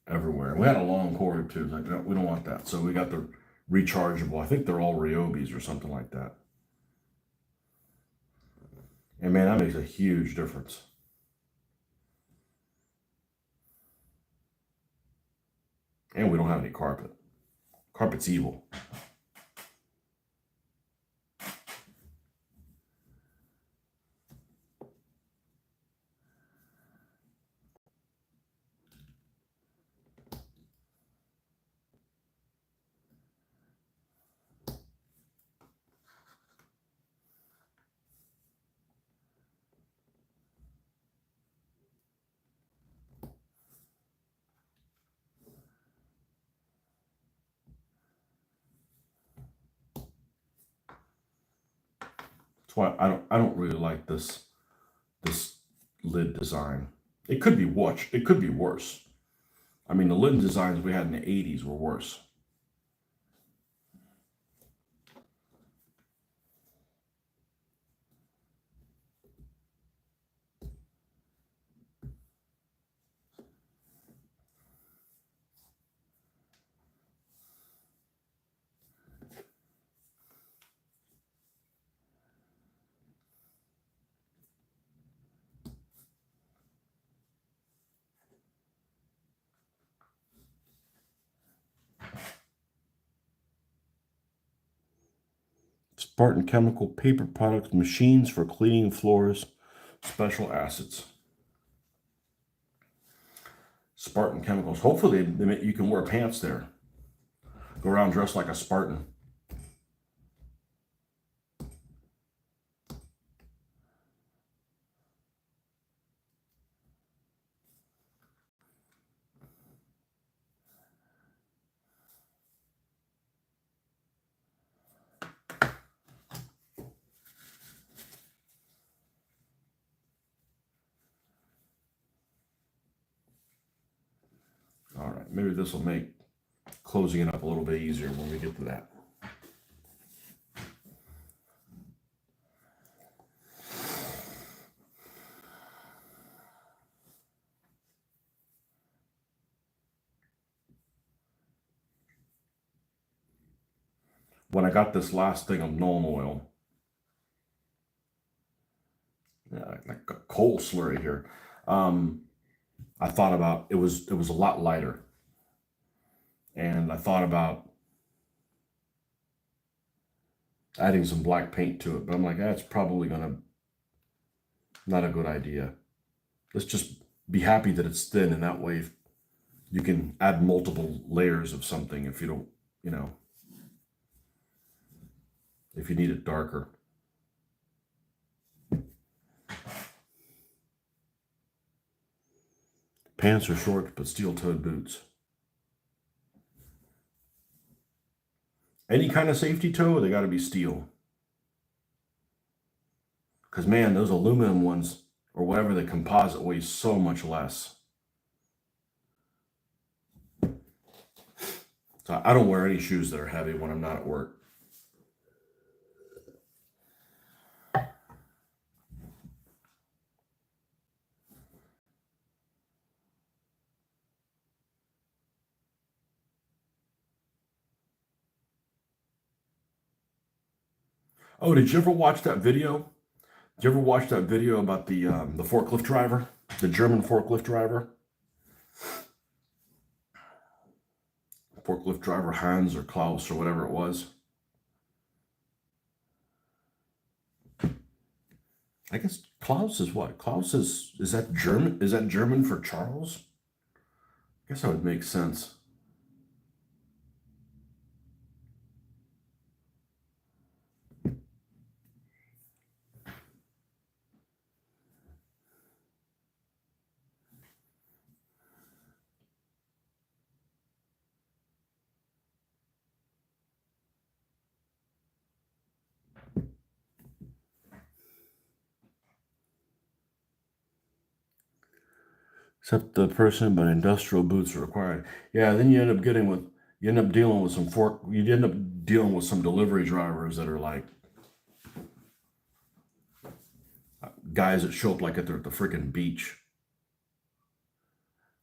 everywhere. We had a long cord too. Like, no, we don't want that. So we got the rechargeable. I think they're all Ryobis or something like that. And man, that makes a huge difference. And we don't have any carpet. Carpet's evil. why I don't really like this lid design. It could be watch. It could be worse. I mean, the lid designs we had in the 80s were worse. Spartan Chemical paper products, machines for cleaning floors, special acids. Spartan Chemicals. Hopefully, you can wear pants there. Go around dressed like a Spartan. All right, maybe this will make closing it up a little bit easier when we get to that. When I got this last thing of Knoll oil, like a coal slurry here, I thought about it was a lot lighter, and I thought about adding some black paint to it, but I'm like, that's probably gonna not a good idea. Let's just be happy that it's thin, and that way you can add multiple layers of something if you don't, you know, if you need it darker. Pants are short, but steel-toed boots. Any kind of safety toe, they got to be steel. Because, man, those aluminum ones, or whatever the composite, weighs so much less. So I don't wear any shoes that are heavy when I'm not at work. Oh, did you ever watch that video? Did you ever watch that video about the forklift driver, the German forklift driver Hans or Klaus or whatever it was? I guess Klaus is what? Klaus is that German? Is that German for Charles? I guess that would make sense. Except the person, but industrial boots are required. Yeah, then you end up dealing with you end up dealing with some delivery drivers that are like guys that show up like they're at the freaking beach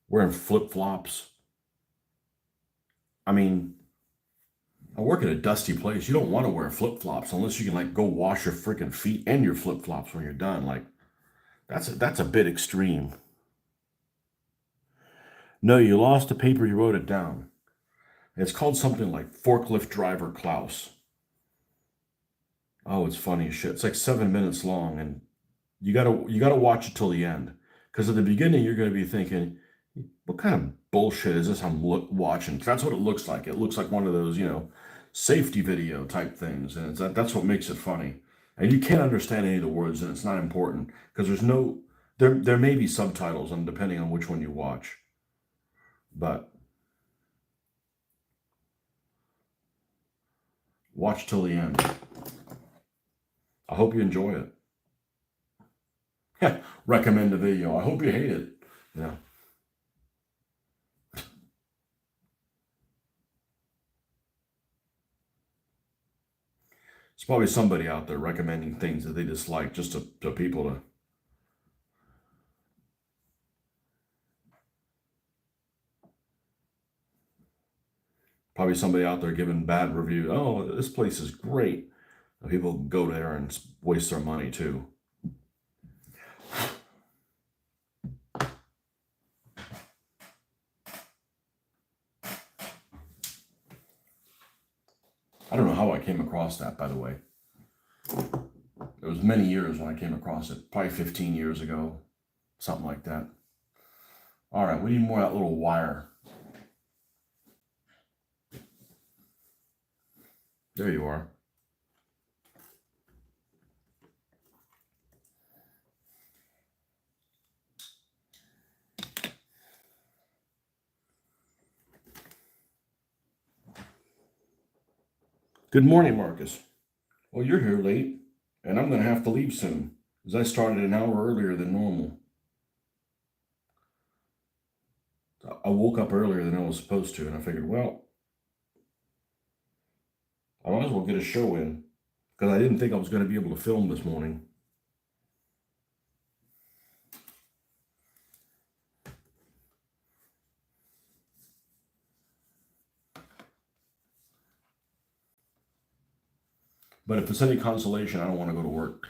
wearing flip flops. I mean, I work at a dusty place. You don't want to wear flip flops unless you can like go wash your freaking feet and your flip flops when you're done. Like that's a bit extreme. No, you lost the paper. You wrote it down. It's called something like forklift driver Klaus. Oh, it's funny as shit. It's like 7 minutes long, and you gotta watch it till the end. Because at the beginning, you're gonna be thinking, what kind of bullshit is this watching? That's what it looks like. It looks like one of those, safety video type things, and that's what makes it funny. And you can't understand any of the words, and it's not important because there may be subtitles, and depending on which one you watch, but watch till the end. I hope you enjoy it. Recommend the video. I hope you hate it. Yeah. There's probably somebody out there recommending things that they dislike just to people to. Probably somebody out there giving bad reviews. Oh, this place is great. People go there and waste their money too. I don't know how I came across that, by the way. It was many years when I came across it, probably 15 years ago, something like that. All right, we need more of that little wire. There you are. Good morning, Marcus. Well, you're here late, and I'm going to have to leave soon, because I started an hour earlier than normal. I woke up earlier than I was supposed to, and I figured, well, I might as well get a show in, because I didn't think I was going to be able to film this morning. But if it's any consolation, I don't want to go to work.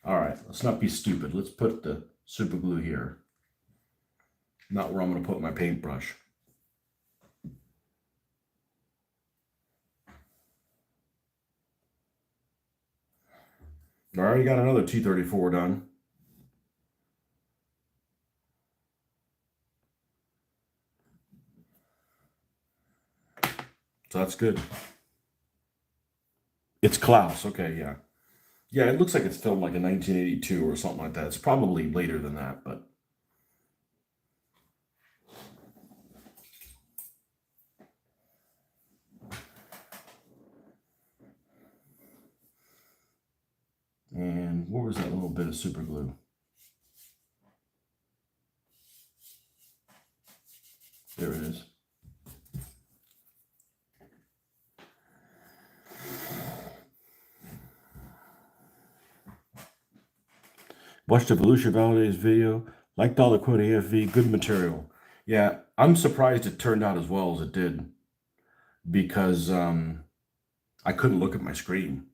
All right, let's not be stupid. Let's put the super glue here, not where I'm going to put my paintbrush. I already got another T34 done. So that's good. It's Klaus. Okay, yeah. Yeah, it looks like it's filmed like in 1982 or something like that. It's probably later than that, but. And what was that little bit of super glue? There it is. Watched the Volusia Valdez video. Liked all the quote AFV. Good material. Yeah, I'm surprised it turned out as well as it did, because I couldn't look at my screen.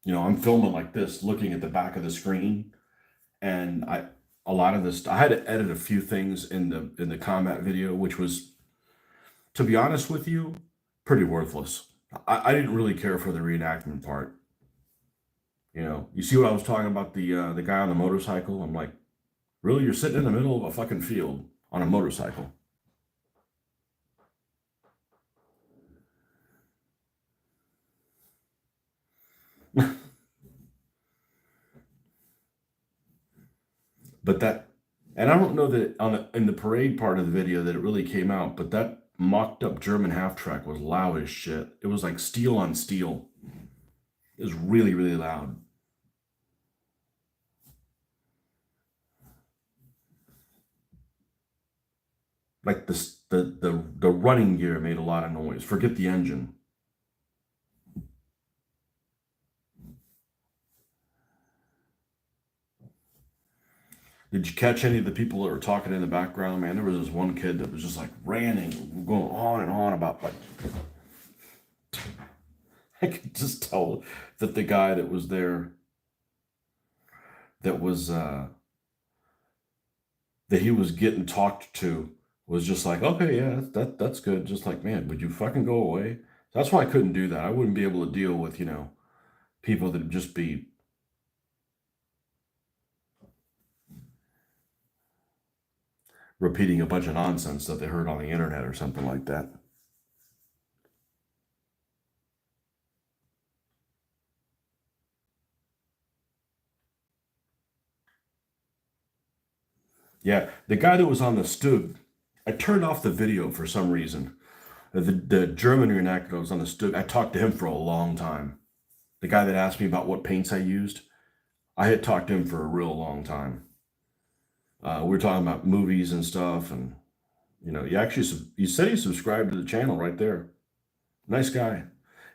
I'm filming like this, looking at the back of the screen, and a lot of this I had to edit a few things in the combat video, which was, to be honest with you, pretty worthless. I didn't really care for the reenactment part. You see what I was talking about, the guy on the motorcycle? I'm like, really? You're sitting in the middle of a fucking field on a motorcycle. But that, and I don't know that in the parade part of the video that it really came out, but that mocked up German half track was loud as shit. It was like steel on steel. It was really, really loud. Like the running gear made a lot of noise. Forget the engine. Did you catch any of the people that were talking in the background? Man, there was this one kid that was just like ranting, going on and on about, like, I could just tell that the guy that was there, that was that he was getting talked to, was just like, okay, yeah, that's good. Just like, man, would you fucking go away? That's why I couldn't do that. I wouldn't be able to deal with, people that would just be repeating a bunch of nonsense that they heard on the internet or something like that. Yeah, the guy that was on the stoop, I turned off the video for some reason. The German reenactor that was on the Stug, I talked to him for a long time. The guy that asked me about what paints I used, I had talked to him for a real long time. We were talking about movies and stuff, and he said he subscribed to the channel right there. Nice guy.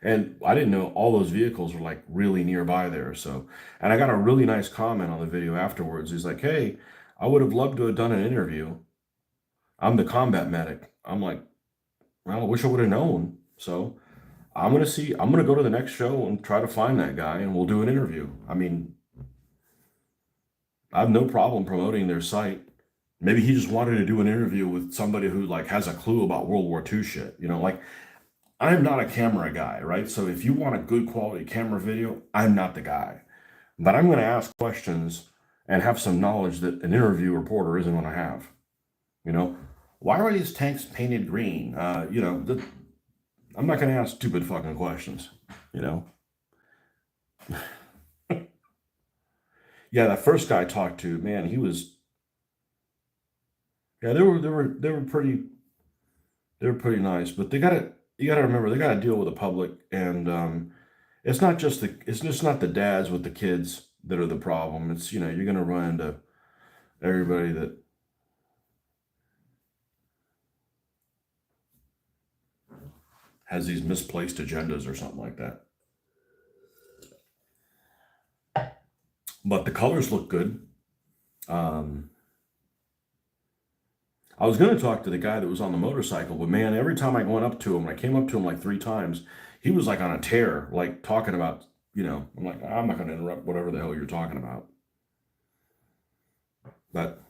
And I didn't know all those vehicles were like really nearby there. So, and I got a really nice comment on the video afterwards. He's like, "Hey, I would have loved to have done an interview. I'm the combat medic." I'm like, "Well, I wish I would have known." So I'm gonna go to the next show and try to find that guy and we'll do an interview. I mean, I have no problem promoting their site. Maybe he just wanted to do an interview with somebody who like has a clue about World War II shit. Like I'm not a camera guy, right? So if you want a good quality camera video, I'm not the guy. But I'm going to ask questions and have some knowledge that an interview reporter isn't going to have. You know, why are these tanks painted green? I'm not going to ask stupid fucking questions. You know. Yeah, that first guy I talked to, man, he was. Yeah, they were pretty nice, but you gotta remember they gotta deal with the public, and it's just not the dads with the kids that are the problem. It's you're gonna run into everybody that has these misplaced agendas or something like that. But the colors look good. Um, I was going to talk to the guy that was on the motorcycle, but man, every time I went up to him, I came up to him like 3 times, he was like on a tear, like talking about, I'm like, I'm not going to interrupt whatever the hell you're talking about. But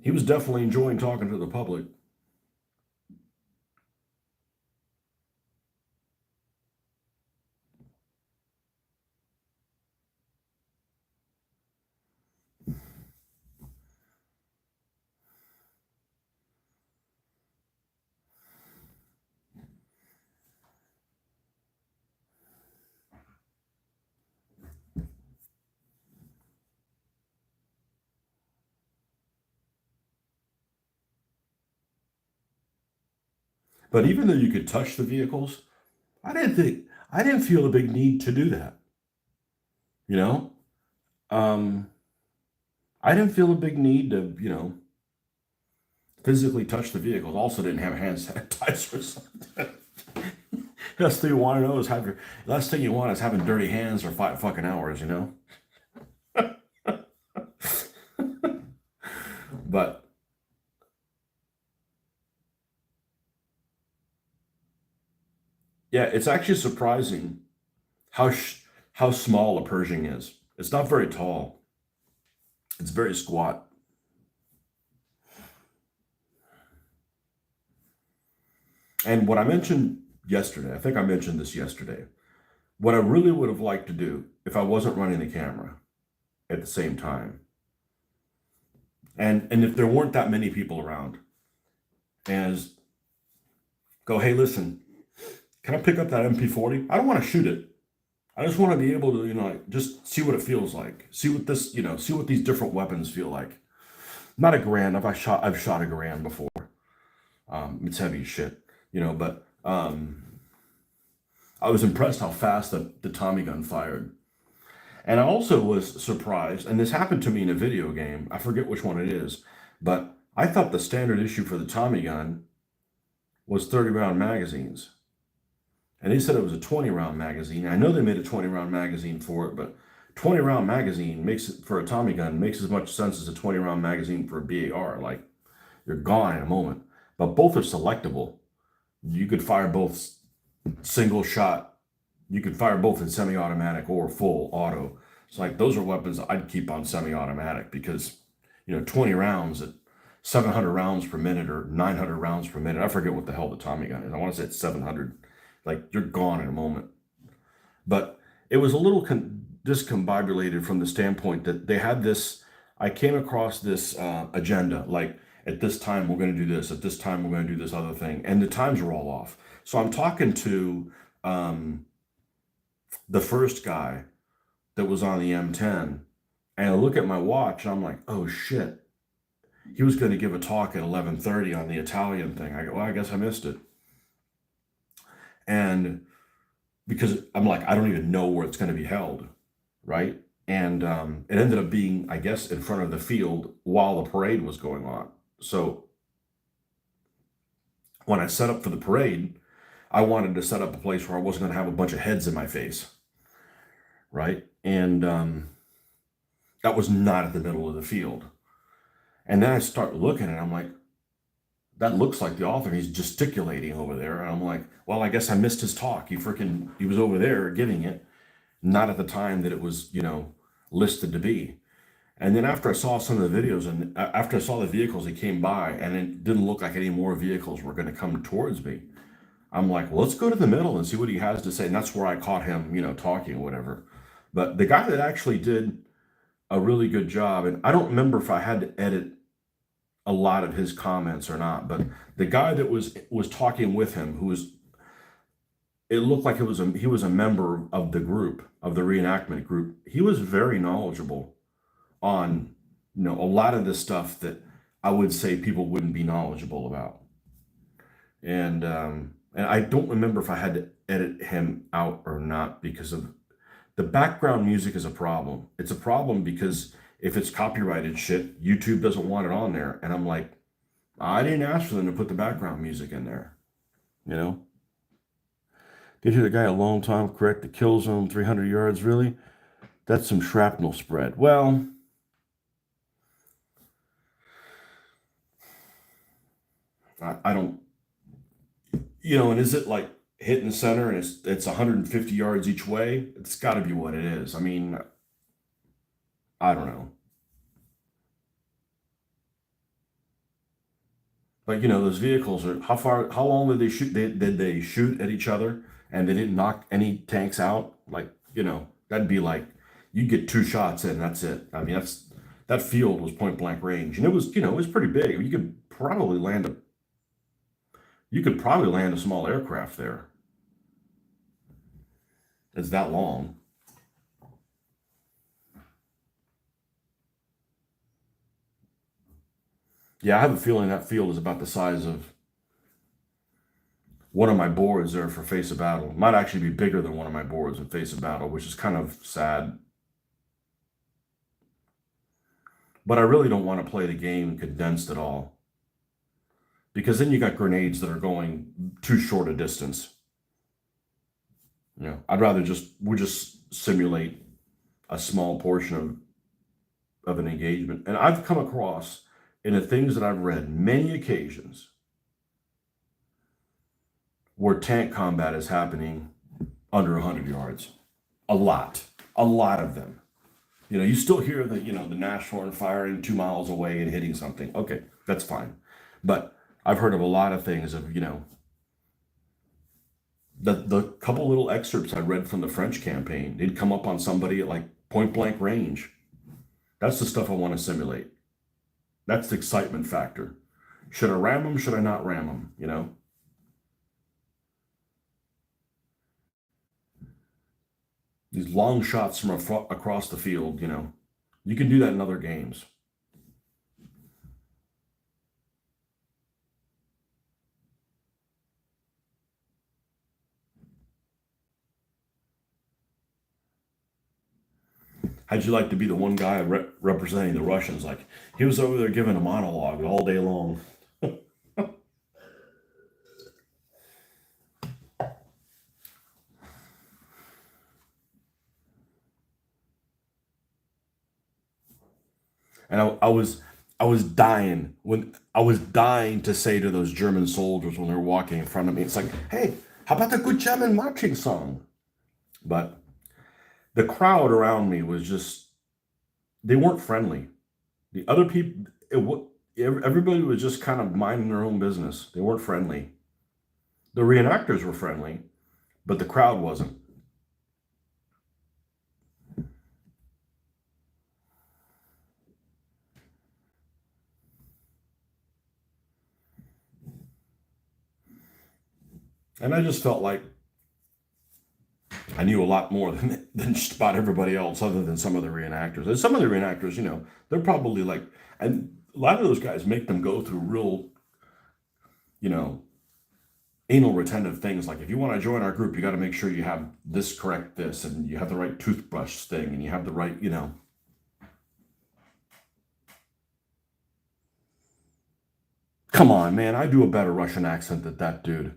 he was definitely enjoying talking to the public. But even though you could touch the vehicles, I didn't feel a big need to do that. You know, um, I didn't feel a big need to, physically touch the vehicles. Also, didn't have hand sanitizers. Last thing you want to know is last thing you want is having dirty hands for 5 fucking hours. But yeah, it's actually surprising how small a Pershing is. It's not very tall. It's very squat. And what I mentioned yesterday, I think I mentioned this yesterday. What I really would have liked to do if I wasn't running the camera at the same time, and if there weren't that many people around, is go, hey, listen, can I pick up that MP40? I don't want to shoot it. I just want to be able to, just see what it feels like. See what these different weapons feel like. Not a Garand. I've shot a Garand before. It's heavy as shit, but I was impressed how fast the Tommy gun fired. And I also was surprised, and this happened to me in a video game. I forget which one it is, but I thought the standard issue for the Tommy gun was 30 round magazines. And they said it was a 20 round magazine. I know they made a 20 round magazine for it, but 20 round magazine makes it for a Tommy gun makes as much sense as a 20 round magazine for a BAR. Like you're gone in a moment. But both are selectable. You could fire both single shot. You could fire both in semi-automatic or full auto. It's like those are weapons I'd keep on semi-automatic because 20 rounds at 700 rounds per minute or 900 rounds per minute. I forget what the hell the Tommy gun is. I want to say it's 700. Like you're gone in a moment. But it was a little discombobulated from the standpoint that they had this. I came across this agenda, like at this time we're going to do this, at this time we're going to do this other thing, and the times are all off. So I'm talking to the first guy that was on the M10, and I look at my watch, and I'm like, oh shit, he was going to give a talk at 11:30 on the Italian thing. I go, well, I guess I missed it. And because I'm like, I don't even know where it's going to be held, right? And it ended up being, I guess, in front of the field while the parade was going on. So when I set up for the parade, I wanted to set up a place where I wasn't going to have a bunch of heads in my face, right? And that was not at the middle of the field. And then I start looking and I'm like, that looks like the author. He's gesticulating over there. And I'm like, well, I guess I missed his talk. He was over there giving it, not at the time that it was, listed to be. And then after I saw some of the videos and after I saw the vehicles that came by and it didn't look like any more vehicles were going to come towards me, I'm like, well, let's go to the middle and see what he has to say. And that's where I caught him, talking or whatever. But the guy that actually did a really good job, and I don't remember if I had to edit a lot of his comments or not, but the guy that was talking with him, it looked like he was a member of the group, of the reenactment group. He was very knowledgeable on, a lot of the stuff that I would say people wouldn't be knowledgeable about. And I don't remember if I had to edit him out or not because of the background music is a problem. It's a problem because if it's copyrighted shit, YouTube doesn't want it on there. And I'm like, I didn't ask for them to put the background music in there. You know? Did hit a guy a long time, correct? The kill zone, 300 yards, really? That's some shrapnel spread. Well, I don't, and is it like hitting the center and it's 150 yards each way? It's got to be what it is. I mean, I don't know. But those vehicles are how long did they shoot? Did they shoot at each other and they didn't knock any tanks out? Like, that'd be like you get two shots in, that's it. I mean, that field was point blank range, and it was pretty big. You could probably land a small aircraft there. It's that long. Yeah, I have a feeling that field is about the size of one of my boards there for Face of Battle. It might actually be bigger than one of my boards in Face of Battle, which is kind of sad. But I really don't want to play the game condensed at all because then you got grenades that are going too short a distance. I'd rather we just simulate a small portion of an engagement. And I've come across in the things that I've read many occasions where tank combat is happening under 100 yards. A lot of them. You still hear the Nashorn firing 2 miles away and hitting something. Okay, that's fine. But I've heard of a lot of things of, the couple little excerpts I read from the French campaign, they'd come up on somebody at like point blank range. That's the stuff I want to simulate. That's the excitement factor. Should I ram them? Should I not ram them? These long shots from across the field, you can do that in other games. How'd you like to be the one guy representing the Russians? Like he was over there giving a monologue all day long. And I was dying to say to those German soldiers when they were walking in front of me, it's like, hey, how about the good German marching song? But the crowd around me was just, they weren't friendly. The other people, everybody was just kind of minding their own business. They weren't friendly. The reenactors were friendly, but the crowd wasn't. And I just felt like I knew a lot more than just about everybody else, other than some of the reenactors. And some of the reenactors, they're probably like, and a lot of those guys make them go through real, you know, anal retentive things. Like if you want to join our group, you got to make sure you have this correct this, and you have the right toothbrush thing, and you have the right, you know. Come on, man. I do a better Russian accent than that dude.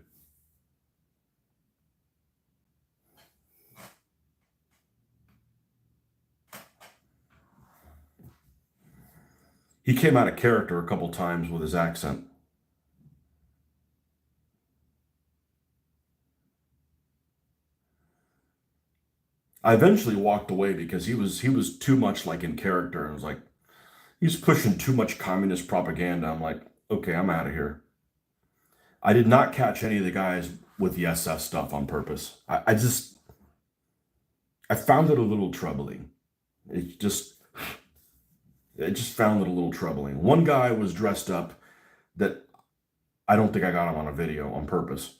He came out of character a couple times with his accent. I eventually walked away because he was too much like in character. And it was like he's pushing too much communist propaganda. I'm like, okay, I'm out of here. I did not catch any of the guys with the SS stuff on purpose. I found it a little troubling. It just I just found it a little troubling. One guy was dressed up that I don't think I got him on a video on purpose.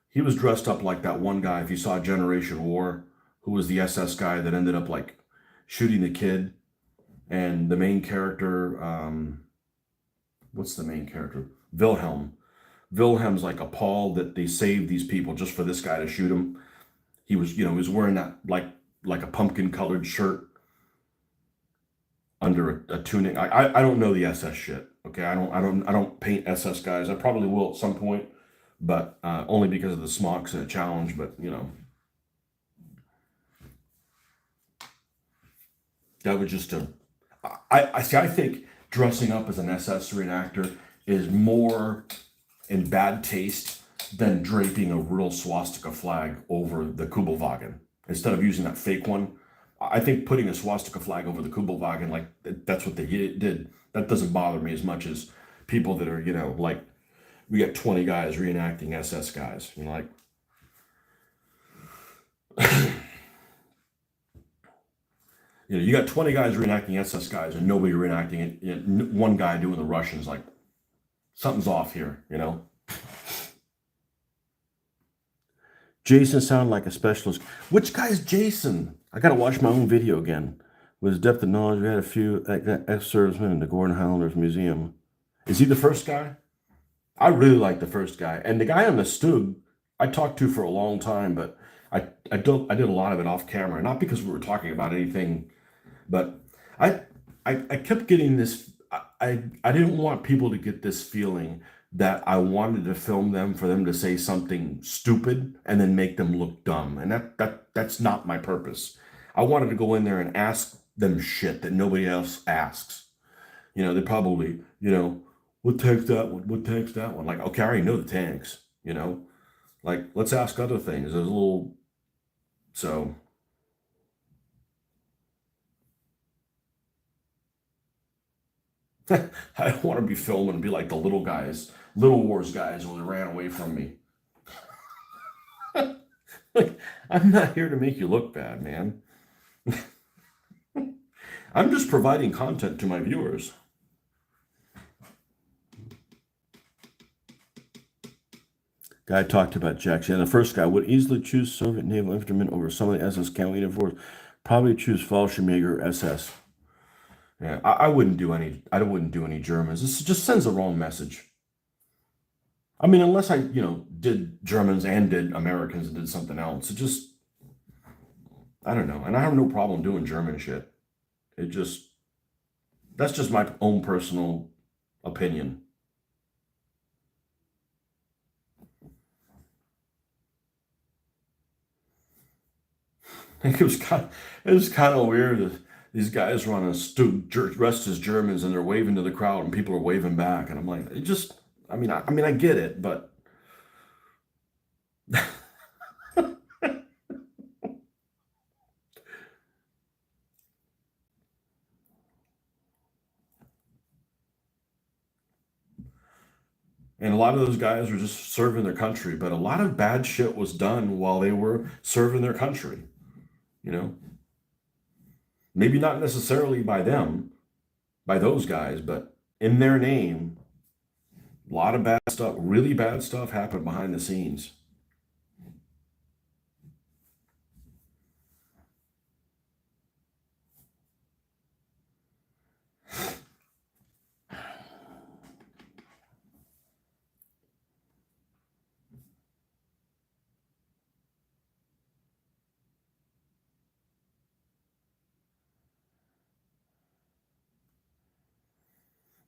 He was dressed up like that one guy, if you saw Generation War, who was the SS guy that ended up like shooting the kid. And the main character, what's the main character? Wilhelm. Wilhelm's like appalled that they saved these people just for this guy to shoot him. He was, he was wearing that like a pumpkin colored shirt under a tunic. I don't know the SS shit. Okay, I don't paint SS guys. I probably will at some point, but only because of the smocks and a challenge. But that was just a. I see. I think dressing up as an SS reenactor is more in bad taste than draping a real swastika flag over the Kubelwagen instead of using that fake one. I think putting a swastika flag over the Kubelwagen, like that's what they did. That doesn't bother me as much as people that are, like we got 20 guys reenacting SS guys. Like you got 20 guys reenacting SS guys and nobody reenacting it. One guy doing the Russians, like something's off here. Jason sounded like a specialist. Which guy's Jason? I gotta watch my own video again. With his depth of knowledge, we had a few ex-servicemen in the Gordon Highlanders Museum. Is he the first guy? I really like the first guy, and the guy on the Stug I talked to for a long time, but I did a lot of it off camera, not because we were talking about anything, but I I kept getting this. I didn't want people to get this feeling that I wanted to film them for them to say something stupid and then make them look dumb, and that's not my purpose. I wanted to go in there and ask them shit that nobody else asks. They probably, what tank's that one? What tank's that one? Like, okay, I already know the tanks. Like, let's ask other things. There's a little, so I don't want to be filming and be like the little guys, Little Wars guys when they ran away from me. Like, I'm not here to make you look bad, man. I'm just providing content to my viewers. Guy talked about Jackson. The first guy would easily choose Soviet naval infantrymen over some of the SS Camel force. Probably choose Fallschirmjäger SS. Yeah, I wouldn't do any. I wouldn't do any Germans. This just sends the wrong message. I mean, unless I, did Germans and did Americans and did something else. It just, I don't know. And I have no problem doing German shit. It just, that's just my own personal opinion. It was kind of weird that these guys were on a dressed as Germans and they're waving to the crowd and people are waving back. And I'm like, it just, I get it, but and a lot of those guys were just serving their country, but a lot of bad shit was done while they were serving their country, you know? Maybe not necessarily by them, by those guys, but in their name, a lot of bad stuff, really bad stuff happened behind the scenes.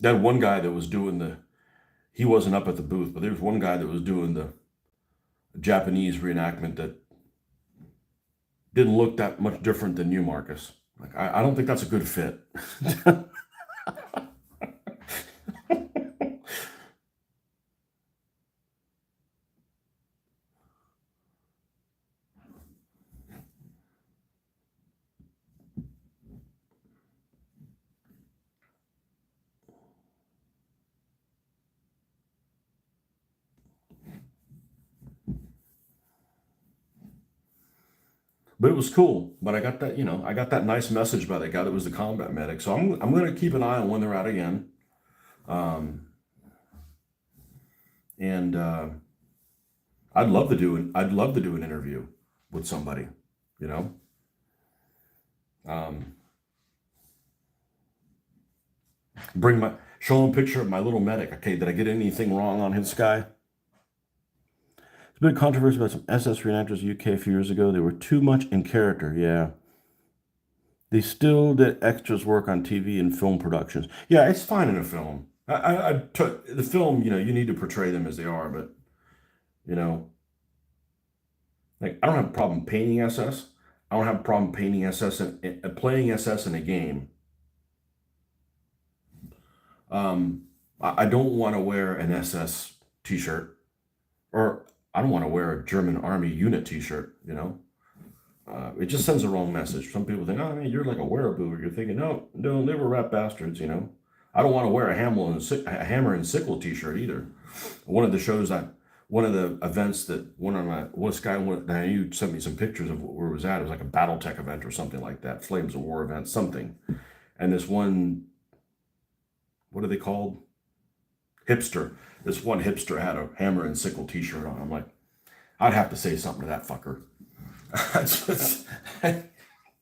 That one guy that was doing he wasn't up at the booth, but there was one guy that was doing the Japanese reenactment that didn't look that much different than you, Marcus. Like, I don't think that's a good fit. But it was cool. But I got that, I got that nice message by the guy that was the combat medic. So I'm going to keep an eye on when they're out again. Um, and I'd love to do an interview with somebody, you know. Um, show him a picture of my little medic. Okay, did I get anything wrong on his guy? There's been controversy about some SS reenactors in the UK a few years ago. They were too much in character. Yeah. They still did extras work on TV and film productions. Yeah, it's fine in a film. I took the film, you need to portray them as they are, but, you know, like, I don't have a problem painting SS. I don't have a problem painting SS and playing SS in a game. I don't want to wear an SS t-shirt, or I don't want to wear a German army unit t-shirt, it just sends the wrong message. Some people think, oh, man, you're like a wereaboo. You're thinking, no, they were rat bastards, I don't want to wear a hammer and sickle t-shirt either. One of the events that this guy that you sent me some pictures of where it was at. It was like a BattleTech event or something like that, Flames of War event, something. And this one, what are they called? Hipster. This one hipster had a hammer and sickle t-shirt on. I'm like, I'd have to say something to that fucker.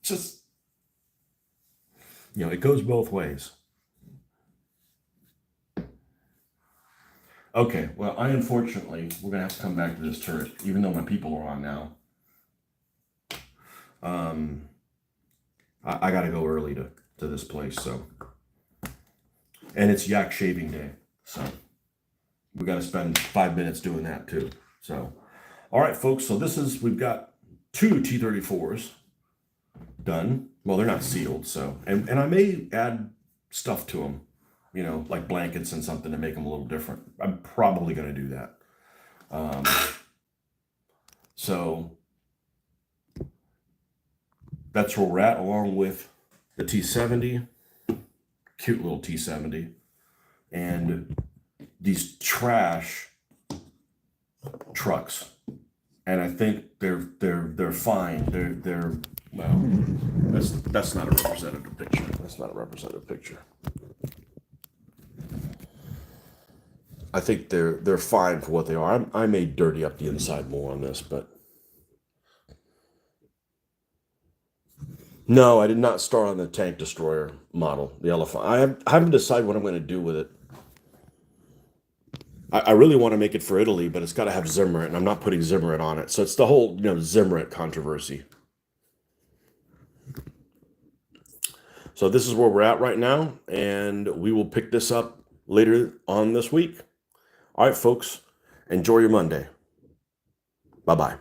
just, it goes both ways. Okay, well, unfortunately, we're gonna have to come back to this turret, even though my people are on now. I gotta go early to this place, so. And it's yak shaving day, so we gotta spend 5 minutes doing that too. So, all right, folks, so we've got 2 T-34s done. Well, they're not sealed, so, and I may add stuff to them, like blankets and something to make them a little different. I'm probably going to do that. So that's where we're at, along with the T-70, cute little T-70, and these trash trucks. And I think they're fine. They're well, that's not a representative picture. That's not a representative picture. I think they're fine for what they are. I may dirty up the inside more on this, but no, I did not start on the tank destroyer model, the Elephant. I haven't decided what I'm going to do with it. I really want to make it for Italy, but it's got to have Zimmerit, and I'm not putting Zimmerit on it. So it's the whole Zimmerit controversy. So this is where we're at right now, and we will pick this up later on this week. All right, folks, enjoy your Monday. Bye-bye.